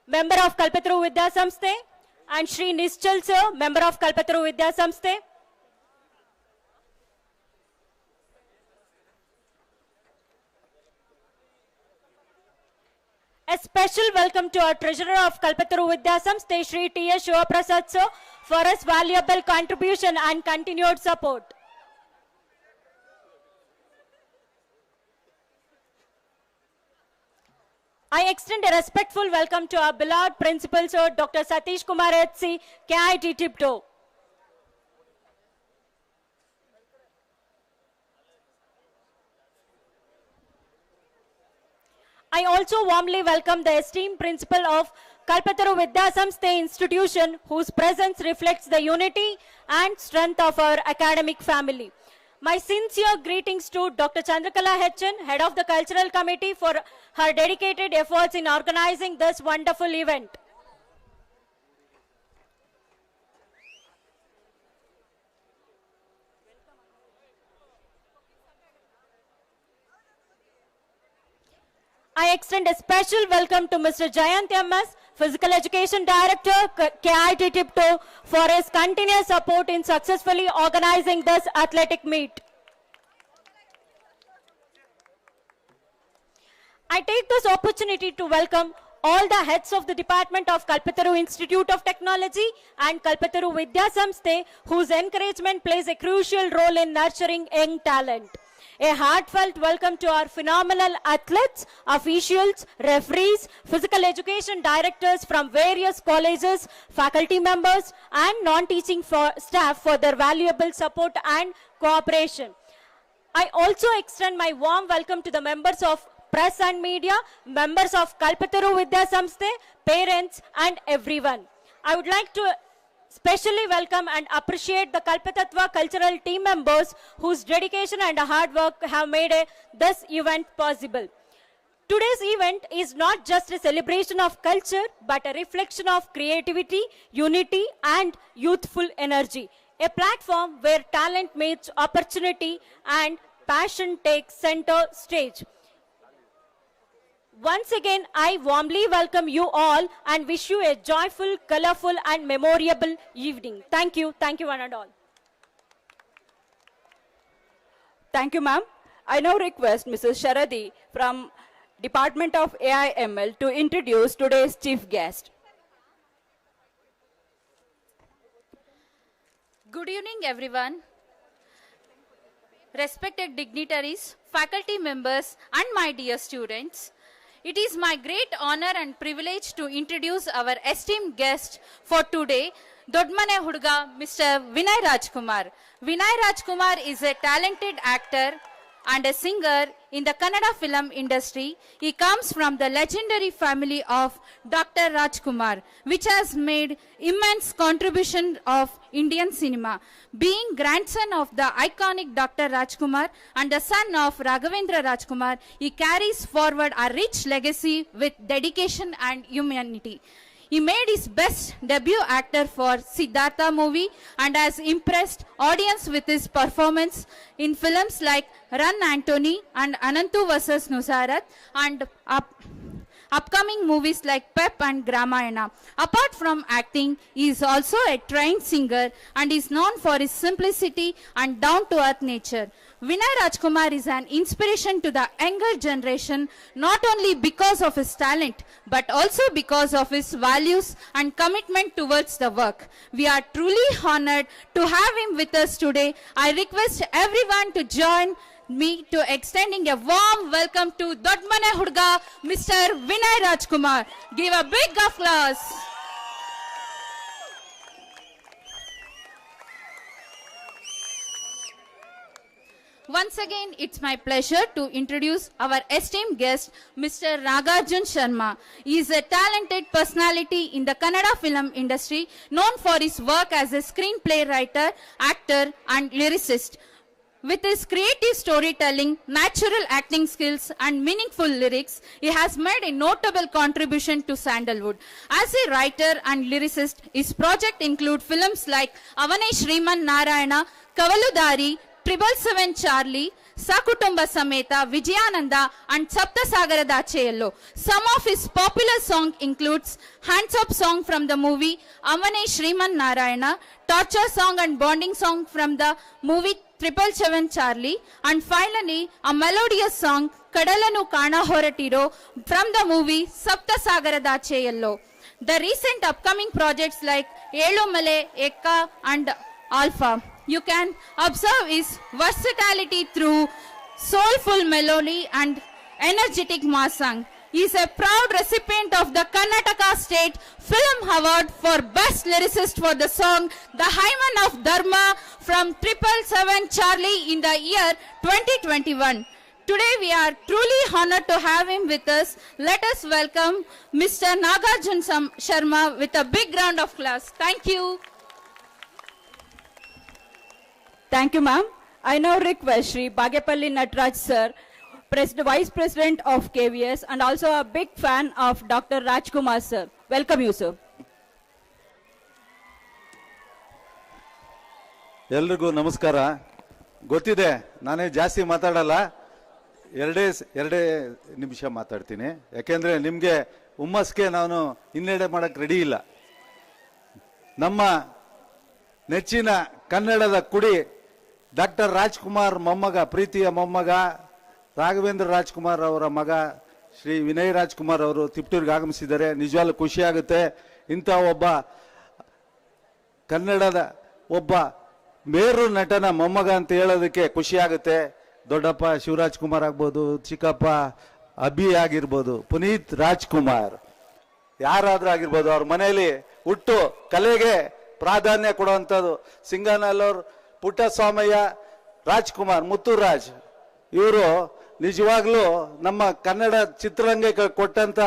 member of Kalpataru Vidya Samsthe, and Shri Nischal sir, member of Kalpataru Vidya Samsthe. A special welcome to our treasurer of Kalpataru Vidya Samsthe, Shri T.S. Shivaprasad sir, for his valuable contribution and continued support. I extend a respectful welcome to our beloved principal sir, Dr. Satish Kumar HC, KIT Tipto. I also warmly welcome the esteemed principal of Kalpataru Vidya Samsthe institution, whose presence reflects the unity and strength of our academic family. My sincere greetings to Dr. Chandrakala Hetchen, head of the cultural committee, for her dedicated efforts in organizing this wonderful event. I extend a special welcome to Mr. Jayant M.S., Physical Education Director, KIT Tipto, for his continuous support in successfully organizing this athletic meet. I take this opportunity to welcome all the heads of the Department of Kalpataru Institute of Technology and Kalpataru Vidya Samsthe, whose encouragement plays a crucial role in nurturing young talent. A heartfelt welcome to our phenomenal athletes, officials, referees, physical education directors from various colleges, faculty members, and non-teaching staff for their valuable support and cooperation. I also extend my warm welcome to the members of press and media, members of Kalpataru Vidya Samsthe, parents, and everyone. I would like to specially welcome and appreciate the Kalpatatva cultural team members whose dedication and hard work have made this event possible. Today's event is not just a celebration of culture, but a reflection of creativity, unity, and youthful energy. A platform where talent meets opportunity and passion takes center stage. Once again, I warmly welcome you all and wish you a joyful, colorful, and memorable evening. Thank you one and all. Thank you, ma'am. I now request Mrs. Sharadi from Department of AIML to introduce today's chief guest. Good evening, everyone. Respected dignitaries, faculty members, and my dear students, it is my great honor and privilege to introduce our esteemed guest for today, Dodmane Hudga, Mr. Vinay Rajkumar. Vinay Rajkumar is a talented actor and a singer in the Kannada film industry. He comes from the legendary family of Dr. Rajkumar, which has made immense contribution of Indian cinema. Being grandson of the iconic Dr. Rajkumar and the son of Raghavendra Rajkumar, he carries forward a rich legacy with dedication and humanity. He made his best debut actor for Siddhartha movie and has impressed audience with his performance in films like Run Antony and Anantu vs. Nusarat and upcoming movies like Pep and Ramayana. Apart from acting, he is also a trained singer and is known for his simplicity and down-to-earth nature. Vinay Rajkumar is an inspiration to the younger generation, not only because of his talent, but also because of his values and commitment towards the work. We are truly honored to have him with us today. I request everyone to join me to extending a warm welcome to Dodmane Hudga, Mr. Vinay Rajkumar. Give a big applause. Once again, it's my pleasure to introduce our esteemed guest, Mr. Nagarjun Sharma. He is a talented personality in the Kannada film industry, known for his work as a screenplay writer, actor, and lyricist. With his creative storytelling, natural acting skills, and meaningful lyrics, he has made a notable contribution to Sandalwood. As a writer and lyricist, his project include films like Avane Shriman Narayana, Kavaludari, 777 Charlie, Sakutumba Sameta, Vijayananda, and Saptasagara Dacheyallo. Some of his popular songs includes Hands Up song from the movie Avane Shriman Narayana, Torture song and bonding song from the movie 777 Charlie, and finally a melodious song Kadalanu Kana Horatiro from the movie Saptasagara Dacheyallo. The recent upcoming projects like Elu Male, Ekka, and Alpha. You can observe his versatility through soulful melody and energetic mass song. He is a proud recipient of the Karnataka State Film Award for Best Lyricist for the song The Hymen of Dharma from 777 Charlie in the year 2021. Today we are truly honored to have him with us. Let us welcome Mr. Nagarjun Sharma with a big round of applause. Thank you. Thank you, ma'am. I now request Shri Bhagyapalli Natraj sir, Vice President of KVS and also a big fan of Dr. Rajkumar sir. Welcome you, sir. ಎಲ್ರಿಗೂ ನಮಸ್ಕಾರ. ಗೊತ್ತಿದೆ ನಾನೇ ಜಾಸ್ತಿ ಮಾತಾಡಲ್ಲ, ಎರಡೇ ನಿಮಿಷ ಮಾತಾಡ್ತೀನಿ. ಯಾಕೆಂದ್ರೆ ನಿಮಗೆ ಹುಮ್ಮಸ್ಗೆ ನಾನು ಹಿನ್ನಡೆ ಮಾಡಕ್ಕೆ ರೆಡಿ ಇಲ್ಲ. ನಮ್ಮ ನೆಚ್ಚಿನ ಕನ್ನಡದ ಕುಡಿ ಡಾಕ್ಟರ್ ರಾಜ್ಕುಮಾರ್ ಮೊಮ್ಮಗ, ಪ್ರೀತಿಯ ಮೊಮ್ಮಗ ರಾಘವೇಂದ್ರ ರಾಜ್ಕುಮಾರ್ ಅವರ ಮಗ ಶ್ರೀ ವಿನಯ್ ರಾಜ್ಕುಮಾರ್ ಅವರು ತಿಪ್ಟೂರಿಗೆ ಆಗಮಿಸಿದ್ದಾರೆ. ನಿಜವಾಗ್ಲೂ ಖುಷಿ ಆಗುತ್ತೆ. ಇಂಥ ಒಬ್ಬ ಕನ್ನಡದ ಒಬ್ಬ ಮೇರು ನಟನ ಮೊಮ್ಮಗ ಅಂತ ಹೇಳೋದಕ್ಕೆ ಖುಷಿ ಆಗುತ್ತೆ. ದೊಡ್ಡಪ್ಪ ಶಿವರಾಜ್ ಕುಮಾರ್ ಆಗ್ಬೋದು, ಚಿಕ್ಕಪ್ಪ ಅಭಿ ಆಗಿರ್ಬೋದು, ಪುನೀತ್ ರಾಜ್ಕುಮಾರ್ ಯಾರಾದ್ರೂ ಆಗಿರ್ಬೋದು, ಅವ್ರ ಮನೆಯಲ್ಲಿ ಹುಟ್ಟು ಕಲೆಗೆ ಪ್ರಾಧಾನ್ಯ ಕೊಡುವಂಥದ್ದು ಸಿಂಗನಲ್ಲೂರ್ ಪುಟ್ಟಸ್ವಾಮಯ್ಯ ರಾಜ್ಕುಮಾರ್, ಮುತ್ತುರಾಜ್ ಇವರು ನಿಜವಾಗ್ಲೂ ನಮ್ಮ ಕನ್ನಡ ಚಿತ್ರರಂಗಕ್ಕೆ ಕೊಟ್ಟಂತ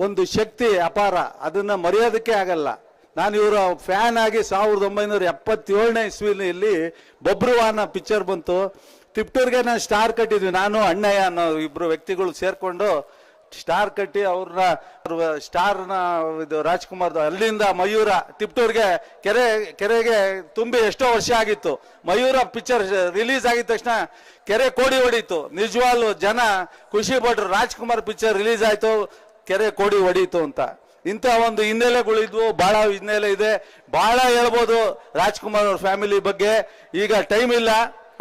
ಒಂದು ಶಕ್ತಿ ಅಪಾರ. ಅದನ್ನ ಮರೆಯೋದಕ್ಕೆ ಆಗಲ್ಲ. ನಾನು ಇವರ ಫ್ಯಾನ್ ಆಗಿ 1977ನೇ ಇಸ್ವಿಯಲ್ಲಿ ಬಬ್ರುವಾನ ಪಿಕ್ಚರ್ ಬಂತು. ತಿಪ್ಟೂರ್ಗೆ ನಾನು ಸ್ಟಾರ್ ಕಟ್ಟಿದ್ವಿ, ನಾನು ಅಣ್ಣಯ್ಯ ಅನ್ನೋ ಇಬ್ರು ವ್ಯಕ್ತಿಗಳು ಸೇರ್ಕೊಂಡು ಸ್ಟಾರ್ ಕಟ್ಟಿ ಅವ್ರನ್ನ ಸ್ಟಾರ್ನ ಇದು ರಾಜ್ಕುಮಾರ್ದು ಅಲ್ಲಿಂದ ಮಯೂರ ತಿಪ್ಟೂರ್ಗೆ ಕೆರೆಗೆ ತುಂಬಿ ಎಷ್ಟೋ ವರ್ಷ ಆಗಿತ್ತು. ಮಯೂರ ಪಿಕ್ಚರ್ ರಿಲೀಸ್ ಆಗಿದ ತಕ್ಷಣ ಕೆರೆ ಕೋಡಿ ಹೊಡೀತು. ನಿಜವಾಗ್ಲೂ ಜನ ಖುಷಿ ಪಟ್ರು, ರಾಜ್ಕುಮಾರ್ ಪಿಕ್ಚರ್ ರಿಲೀಸ್ ಆಯ್ತು, ಕೆರೆ ಕೋಡಿ ಹೊಡೀತು ಅಂತ. ಇಂಥ ಒಂದು ಹಿನ್ನೆಲೆಗಳಿದ್ವು, ಬಹಳ ಹಿನ್ನೆಲೆ ಇದೆ, ಬಹಳ ಹೇಳ್ಬೋದು ರಾಜ್ಕುಮಾರ್ ಅವ್ರ ಫ್ಯಾಮಿಲಿ ಬಗ್ಗೆ. ಈಗ ಟೈಮ್ ಇಲ್ಲ,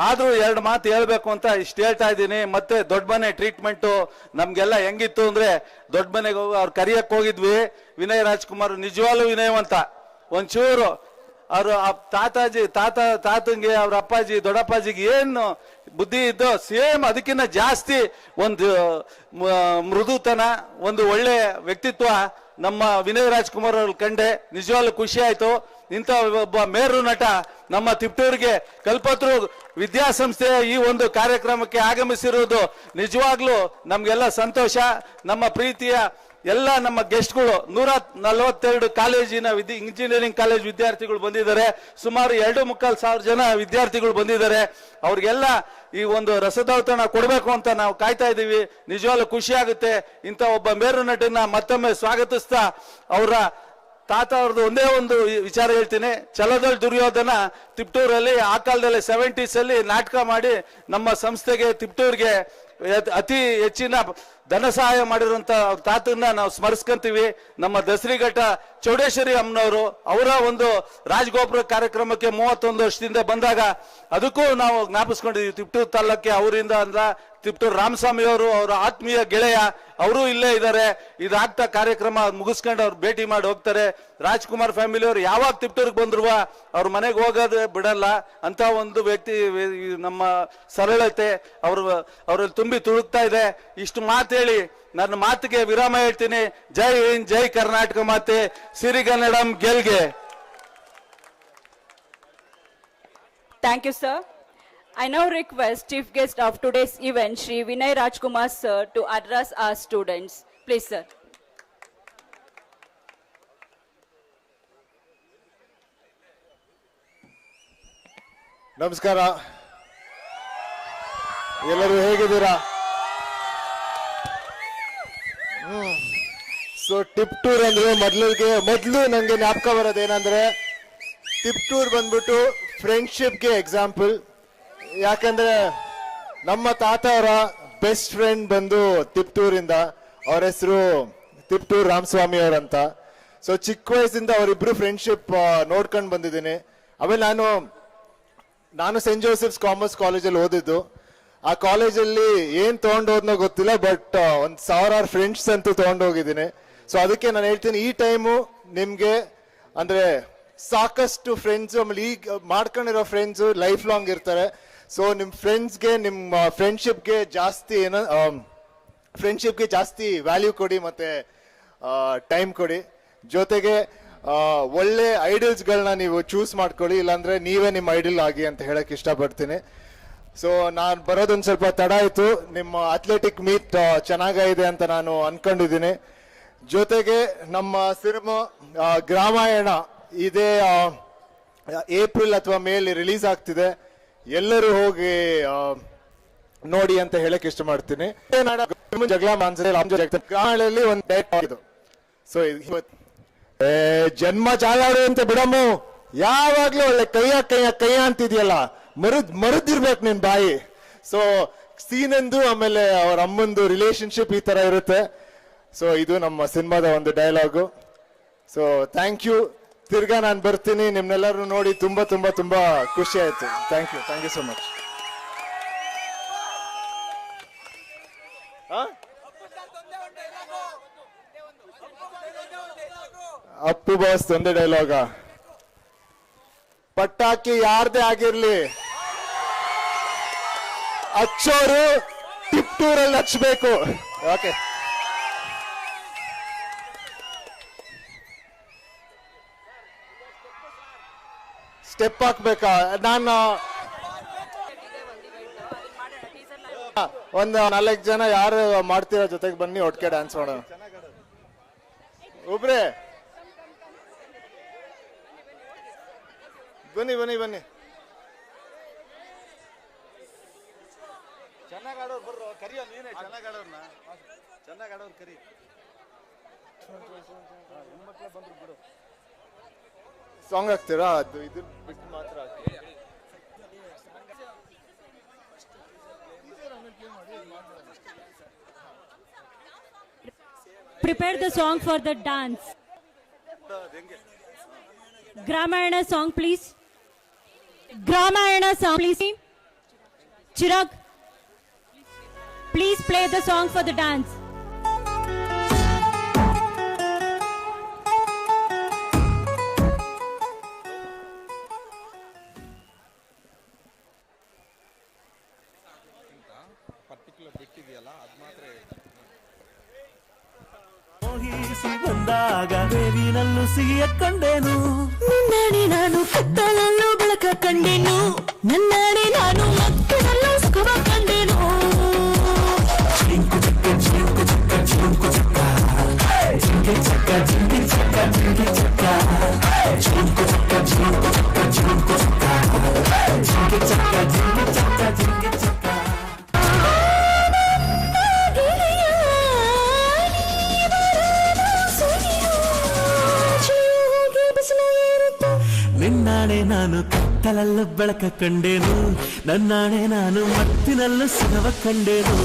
ಆದ್ರೂ 2 ಮಾತು ಹೇಳ್ಬೇಕು ಅಂತ ಇಷ್ಟು ಹೇಳ್ತಾ ಇದ್ದೀನಿ. ಮತ್ತೆ ದೊಡ್ಡ ಮನೆ ಟ್ರೀಟ್ಮೆಂಟು ನಮ್ಗೆಲ್ಲ ಹೆಂಗಿತ್ತು ಅಂದ್ರೆ, ದೊಡ್ಡ ಮನೆಗೆ ಹೋಗಿ ಅವ್ರು ಕರಿಯಕ್ ಹೋಗಿದ್ವಿ. ವಿನಯ್ ರಾಜ್ಕುಮಾರ್ ನಿಜವಾಗ್ಲೂ ವಿನಯವಂತ. ಒಂಚೂರು ಅವರು ತಾತಂಗೆ ಅವ್ರ ಅಪ್ಪಾಜಿ ದೊಡ್ಡಪ್ಪಾಜಿಗೆ ಏನು ಬುದ್ಧಿ ಇದ್ದೋ ಸೇಮ್ ಅದಕ್ಕಿಂತ ಜಾಸ್ತಿ ಒಂದು ಮೃದುತನ, ಒಂದು ಒಳ್ಳೆ ವ್ಯಕ್ತಿತ್ವ ನಮ್ಮ ವಿನಯ್ ರಾಜ್ಕುಮಾರ್ ಅವ್ರ ಕಂಡೆ. ನಿಜವಾಗ್ಲೂ ಖುಷಿ ಆಯ್ತು. ಇಂಥ ಒಬ್ಬ ಮೇರು ನಟ ನಮ್ಮ ತಿಪ್ಟೂರಿಗೆ ಕಲ್ಪತರು ವಿದ್ಯಾಸಂಸ್ಥೆಯ ಈ ಒಂದು ಕಾರ್ಯಕ್ರಮಕ್ಕೆ ಆಗಮಿಸಿರುವುದು ನಿಜವಾಗ್ಲೂ ನಮ್ಗೆಲ್ಲ ಸಂತೋಷ. ನಮ್ಮ ಪ್ರೀತಿಯ ಎಲ್ಲ ನಮ್ಮ ಗೆಸ್ಟ್ಗಳು 142 ಕಾಲೇಜಿನ ಇಂಜಿನಿಯರಿಂಗ್ ಕಾಲೇಜ್ ವಿದ್ಯಾರ್ಥಿಗಳು ಬಂದಿದ್ದಾರೆ. ಸುಮಾರು 2,25,000 ಜನ ವಿದ್ಯಾರ್ಥಿಗಳು ಬಂದಿದ್ದಾರೆ. ಅವ್ರಿಗೆಲ್ಲ ಈ ಒಂದು ರಸದೌತಣ ಕೊಡಬೇಕು ಅಂತ ನಾವು ಕಾಯ್ತಾ ಇದ್ದೀವಿ. ನಿಜವಾಗ್ಲೂ ಖುಷಿ ಆಗುತ್ತೆ. ಇಂಥ ಒಬ್ಬ ಮೇರು ನಟನ ಮತ್ತೊಮ್ಮೆ ಸ್ವಾಗತಿಸ್ತಾ ಅವರ ತಾತ ಅವ್ರದ್ದು ಒಂದೇ ಒಂದು ವಿಚಾರ ಹೇಳ್ತೀನಿ. ಛಲದಳ್ ದುರ್ಯೋಧನ ತಿಪ್ಟೂರಲ್ಲಿ ಆ ಕಾಲದಲ್ಲಿ 70s ಅಲ್ಲಿ ನಾಟಕ ಮಾಡಿ ನಮ್ಮ ಸಂಸ್ಥೆಗೆ ತಿಪ್ಟೂರ್ಗೆ ಅತಿ ಹೆಚ್ಚಿನ ಧನ ಸಹಾಯ ಮಾಡಿರುವಂತ ತಾತನ್ನ ನಾವು ಸ್ಮರಿಸ್ಕೊಂತೀವಿ. ನಮ್ಮ ದಸರಿಘಟ್ಟ ಚೌಡೇಶ್ವರಿ ಅಮ್ಮನವರು ಅವರ ಒಂದು ರಾಜಗೋಪುರ ಕಾರ್ಯಕ್ರಮಕ್ಕೆ 31 ವರ್ಷದಿಂದ ಬಂದಾಗ ಅದಕ್ಕೂ ನಾವು ಜ್ಞಾಪಿಸ್ಕೊಂಡಿದ್ದೀವಿ. ತಿಪ್ಟೂರು ತಾಲೂಕೆ ಅವರಿಂದ ಅಂದ ತಿಪ್ಟೂರು ರಾಮಸ್ವಾಮಿ ಅವರು ಅವರ ಆತ್ಮೀಯ ಗೆಳೆಯ, ಅವರು ಇಲ್ಲೇ ಇದ್ದಾರೆ. ಇದಾಗ್ತಾ ಕಾರ್ಯಕ್ರಮ ಮುಗಿಸ್ಕೊಂಡು ಅವ್ರು ಭೇಟಿ ಮಾಡಿ ಹೋಗ್ತಾರೆ. ರಾಜ್ಕುಮಾರ್ ಫ್ಯಾಮಿಲಿ ಅವರು ಯಾವಾಗ ತಿಪ್ಟೂರ್ಗೆ ಬಂದ್ರು ಅವ್ರ ಮನೆಗೆ ಹೋಗೋದೇ ಬಿಡಲ್ಲ ಅಂತ ಒಂದು ವ್ಯಕ್ತಿ. ನಮ್ಮ ಸರಳತೆ ಅವ್ರಲ್ಲಿ ತುಂಬಿ ತುಳುಕ್ತಾ ಇದೆ. ಇಷ್ಟು ಮಾತೇಳಿ ನನ್ನ ಮಾತಿಗೆ ವಿರಾಮ ಹೇಳ್ತೀನಿ. ಜೈ ಹಿಂದ್, ಜೈ ಕರ್ನಾಟಕ ಮಾತೆ, ಸಿರಿಗನ್ನಡಂ ಗೆಲ್ಗೆ. Thank you, sir. I now request chief guest of today's event, Shri Vinay Rajkumar sir, to address our students. Please, sir. ನಮಸ್ಕಾರ, ಎಲ್ಲರೂ ಹೇಗಿದ್ದೀರಾ? ಸೊ ಟಿಪ್ಟೂರ್ ಅಂದ್ರೆ ಮೊದಲು ನಂಗೆ ಜ್ಞಾಪಕ ಬರೋದೇನಂದ್ರೆ, ಟಿಪ್ಟೂರ್ ಬಂದ್ಬಿಟ್ಟು ಫ್ರೆಂಡ್ಶಿಪ್ಗೆ ಎಕ್ಸಾಂಪಲ್. ಯಾಕಂದ್ರೆ ನಮ್ಮ ತಾತ ಅವರ ಬೆಸ್ಟ್ ಫ್ರೆಂಡ್ ಬಂದು ತಿಪ್ಟೂರಿಂದ, ಅವ್ರ ಹೆಸರು ತಿಪ್ಟೂರ್ ರಾಮಸ್ವಾಮಿ ಅವರಂತ. ಸೊ ಚಿಕ್ಕ ವಯಸ್ಸಿಂದ ಅವರಿಬ್ರು ಫ್ರೆಂಡ್ಶಿಪ್ ನೋಡ್ಕೊಂಡು ಬಂದಿದ್ದೀನಿ. ಆಮೇಲೆ ನಾನು ಸೆಂಟ್ ಜೋಸೆಫ್ಸ್ ಕಾಮರ್ಸ್ ಕಾಲೇಜಲ್ಲಿ ಓದಿದ್ದು. ಆ ಕಾಲೇಜಲ್ಲಿ ಏನ್ ತಗೊಂಡೋದ್ನೋ ಗೊತ್ತಿಲ್ಲ, ಬಟ್ 1,000 ಫ್ರೆಂಡ್ಸ್ ಅಂತೂ ತಗೊಂಡೋಗಿದ್ದೀನಿ. ಸೊ ಅದಕ್ಕೆ ನಾನು ಹೇಳ್ತೀನಿ, ಈ ಟೈಮು ನಿಮ್ಗೆ ಅಂದ್ರೆ ಸಾಕಷ್ಟು ಫ್ರೆಂಡ್ಸ್, ಆಮೇಲೆ ಈಗ ಮಾಡ್ಕೊಂಡಿರೋ ಫ್ರೆಂಡ್ಸು ಲೈಫ್ ಲಾಂಗ್ ಇರ್ತಾರೆ. ಸೊ ನಿಮ್ ಫ್ರೆಂಡ್ಸ್ಗೆ, ನಿಮ್ಮ ಫ್ರೆಂಡ್ಶಿಪ್ಗೆ ಜಾಸ್ತಿ ವ್ಯಾಲ್ಯೂ ಕೊಡಿ, ಮತ್ತೆ ಟೈಮ್ ಕೊಡಿ. ಜೊತೆಗೆ ಒಳ್ಳೆ ಐಡಲ್ಸ್ಗಳನ್ನ ನೀವು ಚೂಸ್ ಮಾಡ್ಕೊಳ್ಳಿ, ಇಲ್ಲಾಂದ್ರೆ ನೀವೇ ನಿಮ್ಮ ಐಡಲ್ ಆಗಿ ಅಂತ ಹೇಳಕ್ ಇಷ್ಟಪಡ್ತೀನಿ. ಸೊ ನಾನು ಬರೋದೊಂದು ಸ್ವಲ್ಪ ತಡ ಆಯ್ತು. ನಿಮ್ಮ ಅಥ್ಲೆಟಿಕ್ ಮೀಟ್ ಚೆನ್ನಾಗಿದೆ ಅಂತ ನಾನು ಅನ್ಕೊಂಡಿದ್ದೀನಿ. ಜೊತೆಗೆ ನಮ್ಮ ಸಿನಿಮಾ ಗ್ರಾಮಾಯಣ ಇದೇ ಏಪ್ರಿಲ್ ಅಥವಾ ಮೇಲಿ ರಿಲೀಸ್ ಆಗ್ತಿದೆ. ಎಲ್ಲರೂ ಹೋಗಿ ನೋಡಿ ಅಂತ ಹೇಳಕ್ ಇಷ್ಟ ಮಾಡ್ತೀನಿ. ಜಗಳ ಗ್ರಾಮಗಳಲ್ಲಿ ಒಂದು ಡೇಟ್ ಆಗಿದ್ದು. ಸೊ ಜನ್ಮ ಚಾಲಾಡು ಅಂತ ಬಿಡಮ್ಮು, ಯಾವಾಗ್ಲೂ ಒಳ್ಳೆ ಕೈಯ ಅಂತಿದ್ಯಲ್ಲ, ಮರುದಿರ್ಬೇಕು ನಿನ್ ಬಾಯಿ. ಸೊ ಸೀನಂದು ಆಮೇಲೆ ಅವ್ರ ಅಮ್ಮಂದು ರಿಲೇಶನ್ಶಿಪ್ ಈ ತರ ಇರುತ್ತೆ. ಸೊ ಇದು ನಮ್ಮ ಸಿನಿಮಾದ ಒಂದು ಡೈಲಾಗು. So thank you. ತಿರ್ಗಾ ನಾನು ಬರ್ತೀನಿ. ನಿಮ್ನೆಲ್ಲರೂ ನೋಡಿ ತುಂಬಾ ತುಂಬಾ ತುಂಬಾ ಖುಷಿ ಆಯ್ತು. Thank you so much. Appu boss ಒಂದೇ ಡೈಲಾಗ, ಪಟಾಕಿ ಯಾರ್ದೇ ಆಗಿರ್ಲಿ ಹಚ್ಚೋರು ತಿಪ್ಟೂರಲ್ಲಿ ಹಚ್ಬೇಕು. ಓಕೆ, ಸ್ಟೆಪ್ ಹಾಕ್ಬೇಕಾ? ನಾನು ಒಂದು 4 ಜನ ಯಾರು ಮಾಡ್ತೀರಾ ಜೊತೆಗೆ ಬನ್ನಿ, ಒಟ್ಟಿಗೆ ಡ್ಯಾನ್ಸ್ ಮಾಡೋಣ. ಒಬ್ರೆ ಬನ್ನಿ. ಚೆನ್ನಾಗಿ ಆಡೋರು ಬರ್ರೋ, ಕರಿಯೋ ನೀನೇ ಚೆನ್ನಾಗಿ ಆಡೋರ್ನ, ಚೆನ್ನಾಗಿ ಆಡೋರು ಕರಿ. ಹೆಣ್ಮಕ್ಳೇ ಬಂದ್ರು ಬಿಡು. ಸಾಂಗ್ ಹಾಕ್ತೀರಾ? ಅದು ಇದು ಬಿಟ್ಟು ಮಾತ್ರ ಹಾಕಿ. Prepare the song for the dance. Gramayana song, please. Gramayana song, please. Chirag, please play the song for the dance. ಮೋಹಿಸಿ ಬಂದಾಗ ಬೇವಿನಲ್ಲೂ ಸಿಹಿಯ ಕಂಡೆನು, ನನ್ನಾಡಿ ನಾನು ಕತ್ತಲಲ್ಲೂ ಬೆಳಕ ಕಂಡೆನು, ನನ್ನಾಡಿ ನಾನು ಮಕ್ಕಳಲ್ಲೂ ಸುಖವ ಕಂಡೆನು. ಜಿಂಕು ಚಕ್ಕ ಜಿಂಕು ಚಕ್ಕ ಜಿಂಕು ಚಕ್ಕ ಜಿಂಕೆ ಚಕ್ಕ ಜಿಂಕೆ ಚಕ್ಕ ಜಿಂಕೆ ಚಕ್ಕ ಜಿಂಕು ಚಕ್ಕ ಜಿಂಕು ಚಕ್ಕ ಜಿಂಕು ಚಕ್ಕ ಜಿಂಕೆ ಚಕ್ಕ ಜಿಂಕೆ ಚಕ್ಕ ಜಿಂಕೆ ಚಕ್ಕ. ನಿನ್ನಾಣೆ ನಾನು ಕತ್ತಲಲ್ಲೂ ಬೆಳಕ ಕಂಡೇನು, ನನ್ನಾಣೆ ನಾನು ಮತ್ತಿನಲ್ಲೂ ಸುಖವ ಕಂಡೇನು.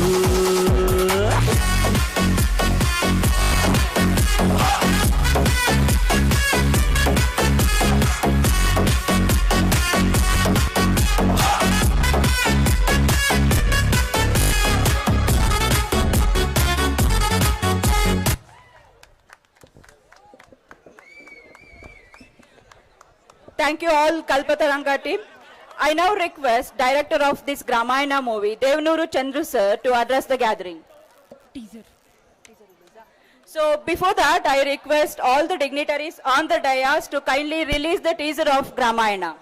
Thank you all Kalpataranga team. I now request director of this Gramayana movie, Devnuru Chandru sir, to address the gathering. Teaser. So before that, I request all the dignitaries on the dais to kindly release the teaser of Gramayana.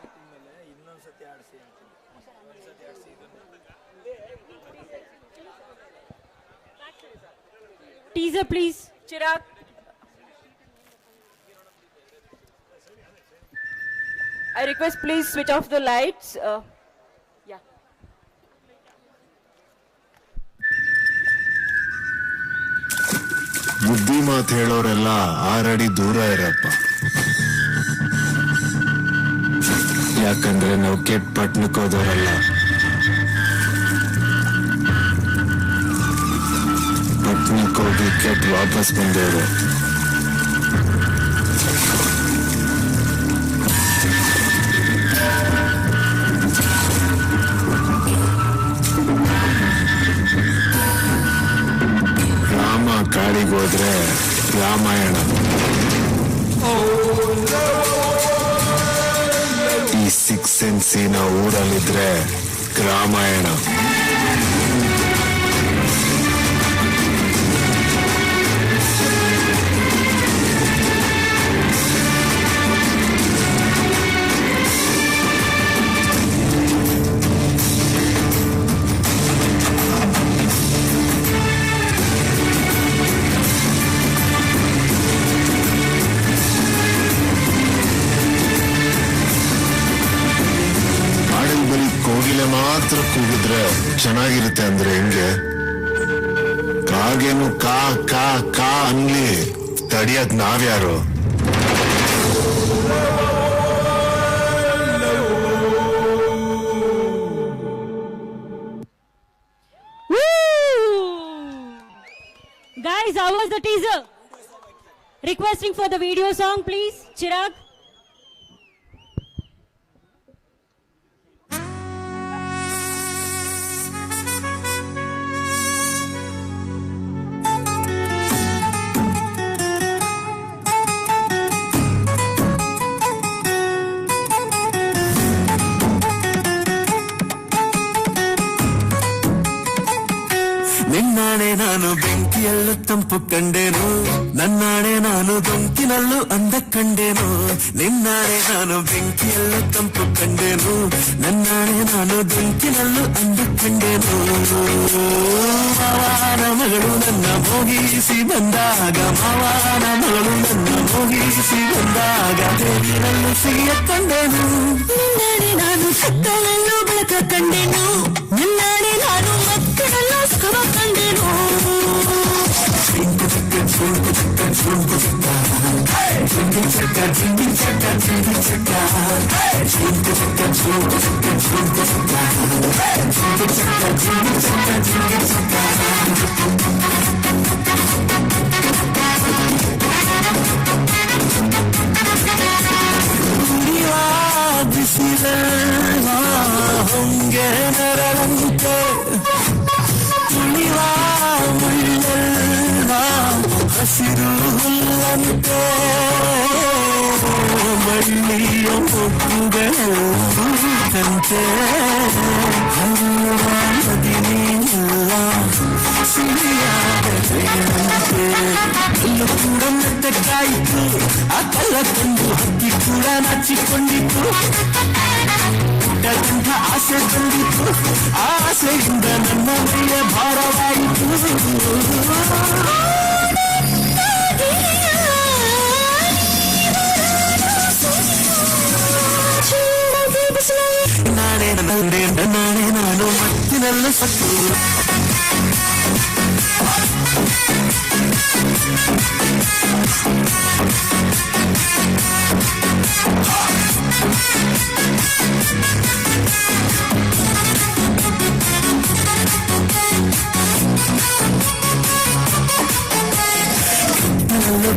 Teaser, please. Chirag. I request please switch off the lights. Yeah. ಬುದ್ಧಿ ಮಾತು ಹೇಳೋರೆಲ್ಲ 6 ಅಡಿ ದೂರ ಇರಪ್ಪ, ಯಾಕಂದ್ರೆ ನಾವು ಕೆಟ್ಟ ಪಟ್ಟಣಕ್ಕೆ ಹೋದವರಲ್ಲ, ಪಟ್ಟಣಕ್ಕೆ ಹೋಗಿ ಕೆಟ್ಟ ವಾಪಸ್ ಬಂದವರು. ರಾಮ ಕಾಡಿಗೋದ್ರೆ ರಾಮಾಯಣ, ಈ 6 ಸೆನ್ಸಿನ ಊರಲ್ಲಿದ್ರೆ ರಾಮಾಯಣ. ಮಾತ್ರ ಕೂಗಿದ್ರೆ ಚೆನ್ನಾಗಿರುತ್ತೆ ಅಂದ್ರೆ ಹೆಂಗೆ? ಕಾಗೇನು ಕಾ ಕಾ ಕಾ ಅನ್ಲಿ, ತಡಿಯಕ್ ನಾವ್ಯಾರು? Guys, how was the teaser? Requesting for the video song, please. Chirag. ನಿನ್ನಾಣೆ ನಾನು ಬೆಂಕಿಯಲ್ಲೂ ತಂಪು ಕಂಡೇನು, ನನ್ನಾಣೆ ನಾನು ದೊಂಕಿನಲ್ಲೂ ಅಂದ ಕಂಡೇನು. ನಿನ್ನಾಣೆ ನಾನು ಬೆಂಕಿಯಲ್ಲೂ ತಂಪು ಕಂಡೇನು, ನನ್ನಾಣೆ ನಾನು ದೊಂಕಿನಲ್ಲೂ ಅಂದ ಕಂಡೇನು. ಮಾವನ ಮಗಳು ನನ್ನ ಮೋಹಿಸಿ ಬಂದಾಗ, ಮಾವನ ಮಗಳು ನನ್ನ ಮೋಹಿಸಿ ಬಂದಾಗ, ದೇವಿನಲ್ಲೂ ಸಿಹಿಯ ಕಂಡೇನು. ನಿನ್ನಾಣೆ ನಾನು ಕತ್ತಲಲ್ಲೂ ಬೆಳಕ ಕಂಡೇನು, ನಿನ್ನಾಣೆ ನಾನು ಮಕ್ಕಳ ಹೊಂಗೆ ನರಳಂತೆ ತುಳಿವ ಮುಳ್ಳೆಲ್ಲ ಹಸಿರು ಹುಲ್ಲಂತೆ ಬಳ್ಳಿಯ ಮೊಗ್ಗುಗಳು ಕಂತೆ ಹದಿನೆಲ್ಲ ಸಿಹಿಯಾದಂತೆ ಕಲ್ಲು ಕೂಡ ಮೆತ್ತಗಾಯಿತು ಆ ಕಲ್ಲ ತಂದು ಹಕ್ಕಿ ಕೂಡ ನಾಚಿಕೊಂಡಿತು ಗಂಧ ಆಸೆ ಬಂದಿತು ಆಸೆಯಿಂದ ನನ್ನ ಮೈಯ ಭಾರವಾಯಿತು ನಾನೇ ನಾನು ಮತ್ತಿನೆಲ್ಲ ಸತ್ತು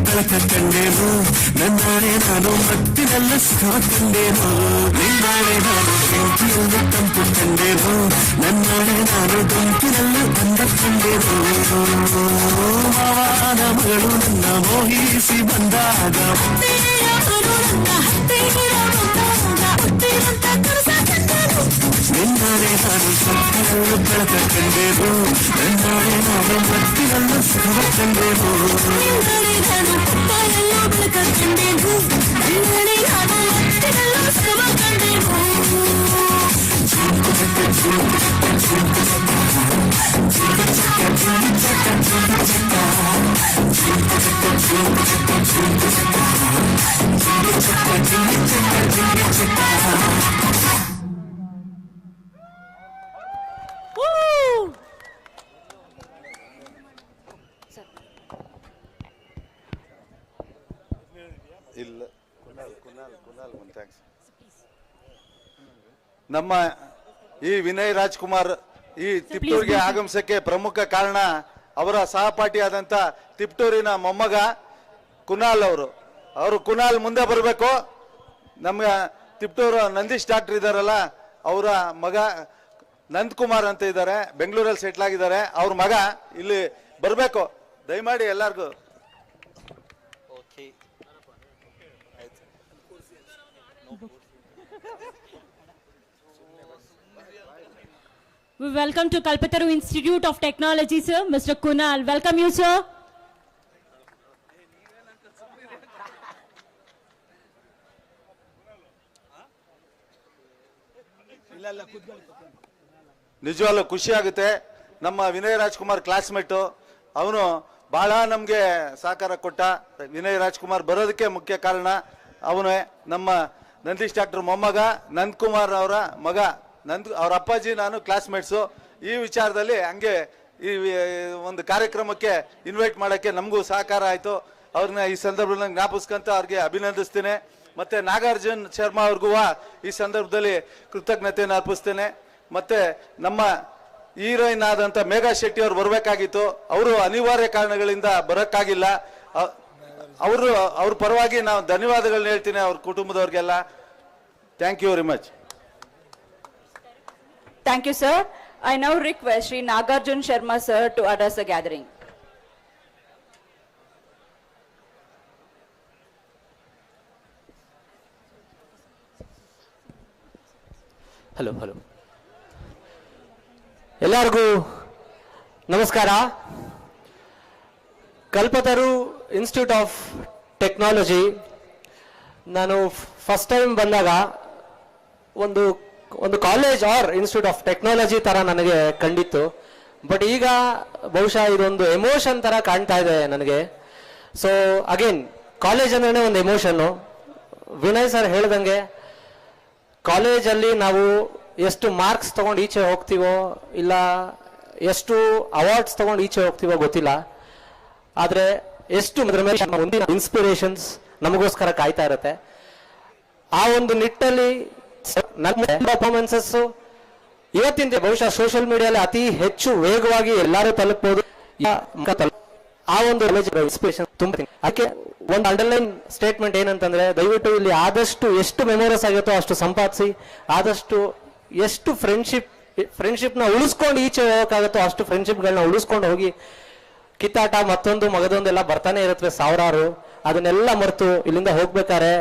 ಬೆಳಕ ಕಂಡೇನು ನನ್ನಾಣೆ ನಾನು ಮತ್ತಿನೆಲ್ಲ ಸುಖ ಕಂಡೇನು ನಿನ್ನಾಣೆ ನಾನು ಬೆಂಕಿಯಲ್ಲ ತಂಪು ಕಂಡೇನು ನನ್ನಾಣೆ ನಾನು ಬೆಂಕಿನಲ್ಲ ಬಂದ ಕಂಡೇನು ಮಾವನ ಮಗಳು ನನ್ನ ಮೋಹಿಸಿ ಬಂದಾಗ ನಿನ್ನಾಣೆ ನಾನು ಸಕ್ಕರೆಲ್ಲ ಬೆಳಕ ಕಂಡೇನು ನನ್ನಾಣೆ ನಾನು ಮತ್ತಿನೆಲ್ಲ ಸುಖ ಕಂಡೇನು ನಾನು ಪಪ್ಪಾಯೆಲ್ಲ ಬೆಳಕ ಕಂಡೇನು ನನ್ನಾಣೆ ನಾನು ಮತ್ತಿನೆಲ್ಲ ಸುಖ ಕಂಡೇನು ಇಲ್ಲ ಕುನಾಲ್ ಒಂದು ಥ್ಯಾಂಕ್ಸ್. ನಮ್ಮ ಈ ವಿನಯ್ ರಾಜ್ಕುಮಾರ್ ಈ ತಿಪ್ಟೂರಿಗೆ ಆಗಮಿಸಕ್ಕೆ ಪ್ರಮುಖ ಕಾರಣ ಅವರ ಸಹಪಾಠಿಯಾದಂತ ತಿಪ್ಟೂರಿನ ಮೊಮ್ಮಗ ಕುನಾಲ್ ಅವರು ಕುನಾಲ್ ಮುಂದೆ ಬರಬೇಕು. ನಮ್ಮ ತಿಪ್ಟೂರು ನಂದೀಶ್ ಡಾಕ್ಟರ್ ಇದಾರಲ್ಲ, ಅವರ ಮಗ ನಂದಕುಮಾರ್ ಅಂತ ಇದ್ದಾರೆ, ಬೆಂಗಳೂರಲ್ಲಿ ಸೆಟ್ಲ್ ಆಗಿದ್ದಾರೆ. ಅವ್ರ ಮಗ ಇಲ್ಲಿ ಬರಬೇಕು ದಯಮಾಡಿ ಎಲ್ಲಾರ್ಗು. We welcome to Kalpataru Institute of Technology, sir, Mr. Kunal. Welcome you, sir. ನಿಜವಾಗ್ಲೂ ಖುಷಿ ಆಗುತ್ತೆ. ನಮ್ಮ ವಿನಯ್ ರಾಜ್ಕುಮಾರ್ ಕ್ಲಾಸ್ಮೇಟು, ಅವನು ಬಹಳ ನಮಗೆ ಸಹಕಾರ ಕೊಟ್ಟ. ವಿನಯ್ ರಾಜ್ಕುಮಾರ್ ಬರೋದಕ್ಕೆ ಮುಖ್ಯ ಕಾರಣ ಅವನೇ. ನಮ್ಮ ನಂದೀಶ್ ಡಾಕ್ಟರ್ ಮೊಮ್ಮಗ ನಂದಕುಮಾರ್ ಅವರ ಮಗ ಅವ್ರ ಅಪ್ಪಾಜಿ ನಾನು ಕ್ಲಾಸ್ಮೇಟ್ಸು. ಈ ವಿಚಾರದಲ್ಲಿ ಹಂಗೆ ಈ ಒಂದು ಕಾರ್ಯಕ್ರಮಕ್ಕೆ ಇನ್ವೈಟ್ ಮಾಡೋಕ್ಕೆ ನಮಗೂ ಸಹಕಾರ ಆಯಿತು. ಅವ್ರನ್ನ ಈ ಸಂದರ್ಭದಲ್ಲಿ ಜ್ಞಾಪಿಸ್ಕೊಂತ ಅವ್ರಿಗೆ ಅಭಿನಂದಿಸ್ತೇನೆ. ಮತ್ತೆ ನಾಗಾರ್ಜುನ್ ಶರ್ಮಾ ಅವ್ರಿಗೂ ಈ ಸಂದರ್ಭದಲ್ಲಿ ಕೃತಜ್ಞತೆಯನ್ನು ಅರ್ಪಿಸ್ತೇನೆ. ಮತ್ತೆ ನಮ್ಮ ಹೀರೋಯಿನ್ ಆದಂತ ಮೇಘಾ ಶೆಟ್ಟಿ ಅವ್ರು ಬರಬೇಕಾಗಿತ್ತು, ಅವರು ಅನಿವಾರ್ಯ ಕಾರಣಗಳಿಂದ ಬರೋಕ್ಕಾಗಿಲ್ಲ. ಅವ್ರ ಪರವಾಗಿ ನಾವು ಧನ್ಯವಾದಗಳನ್ನ ಹೇಳ್ತೀನಿ ಅವ್ರ ಕುಟುಂಬದವ್ರಿಗೆಲ್ಲ. Thank you very much. Thank you, sir. I now request Sri Nagarjun Sharma, sir, to address the gathering. Hello ಎಲ್ಲರಿಗೂ ನಮಸ್ಕಾರ. ಕಲ್ಪತರು ಇನ್ಸ್ಟಿಟ್ಯೂಟ್ ಆಫ್ ಟೆಕ್ನಾಲಜಿ ನಾನು ಫಸ್ಟ್ ಟೈಮ್ ಬಂದಾಗ ಒಂದು college or institute of technology ತರ ನನಗೆ ಕಂಡಿತ್ತು. ಬಟ್ ಈಗ ಬಹುಶಃ ಇದೊಂದು ಎಮೋಷನ್ ತರ ಕಾಣ್ತಾ ಇದೆ ನನಗೆ. ಸೊ ಅಗೇನ್ ಕಾಲೇಜ್ ಅಂದ್ರೆ ಒಂದು ಎಮೋಷನ್ನು. ವಿನಯ್ ಸರ್ ಹೇಳ್ದಂಗೆ ಕಾಲೇಜಲ್ಲಿ ನಾವು ಎಷ್ಟು ಮಾರ್ಕ್ಸ್ ತಗೊಂಡು ಈಚೆ ಹೋಗ್ತೀವೋ ಇಲ್ಲ ಎಷ್ಟು ಅವಾರ್ಡ್ಸ್ ತಗೊಂಡು ಈಚೆ ಹೋಗ್ತೀವೋ ಗೊತ್ತಿಲ್ಲ. ಆದರೆ ಎಷ್ಟು ಅದ್ರ ಮೇಲೆ ಮುಂದಿನ ಇನ್ಸ್ಪಿರೇಷನ್ಸ್ ನಮಗೋಸ್ಕರ ಕಾಯ್ತಾ ಇರುತ್ತೆ. ಆ ಒಂದು ನಿಟ್ಟಲ್ಲಿ ನನ್ನ ಪರ್ಫಾರ್ಮೆನ್ಸಸ್ ಇವತ್ತಿನ ಬಹುಶಃ ಸೋಷಿಯಲ್ ಮೀಡಿಯಾದಲ್ಲಿ ಅತಿ ಹೆಚ್ಚು ವೇಗವಾಗಿ ಎಲ್ಲರೂ ತಲುಪಬಹುದು. ಆ ಒಂದು ಇನ್ಸ್ಪಿರೇಷನ್ ತುಂಬ. ಅದಕ್ಕೆ ಒಂದು ಅಂಡರ್ಲೈನ್ ಸ್ಟೇಟ್ಮೆಂಟ್ ಏನಂತಂದ್ರೆ, ದಯವಿಟ್ಟು ಇಲ್ಲಿ ಆದಷ್ಟು ಎಷ್ಟು ಮೆಮೊರೀಸ್ ಆಗುತ್ತೋ ಅಷ್ಟು ಸಂಪಾದಿಸಿ, ಆದಷ್ಟು ಎಷ್ಟು ಫ್ರೆಂಡ್ಶಿಪ್ನ ಉಳಿಸ್ಕೊಂಡು ಈಚೆ ಹೋಗೋಕ್ಕಾಗುತ್ತೋ ಅಷ್ಟು ಫ್ರೆಂಡ್ಶಿಪ್ಗಳನ್ನ ಉಳಿಸ್ಕೊಂಡು ಹೋಗಿ. ಕಿತ್ತಾಟ ಮತ್ತೊಂದು ಮಗದೊಂದೆಲ್ಲ ಬರ್ತಾನೆ ಇರುತ್ತವೆ ಸಾವಿರಾರು. ಅದನ್ನೆಲ್ಲ ಮರೆತು ಇಲ್ಲಿಂದ ಹೋಗ್ಬೇಕಾರೆ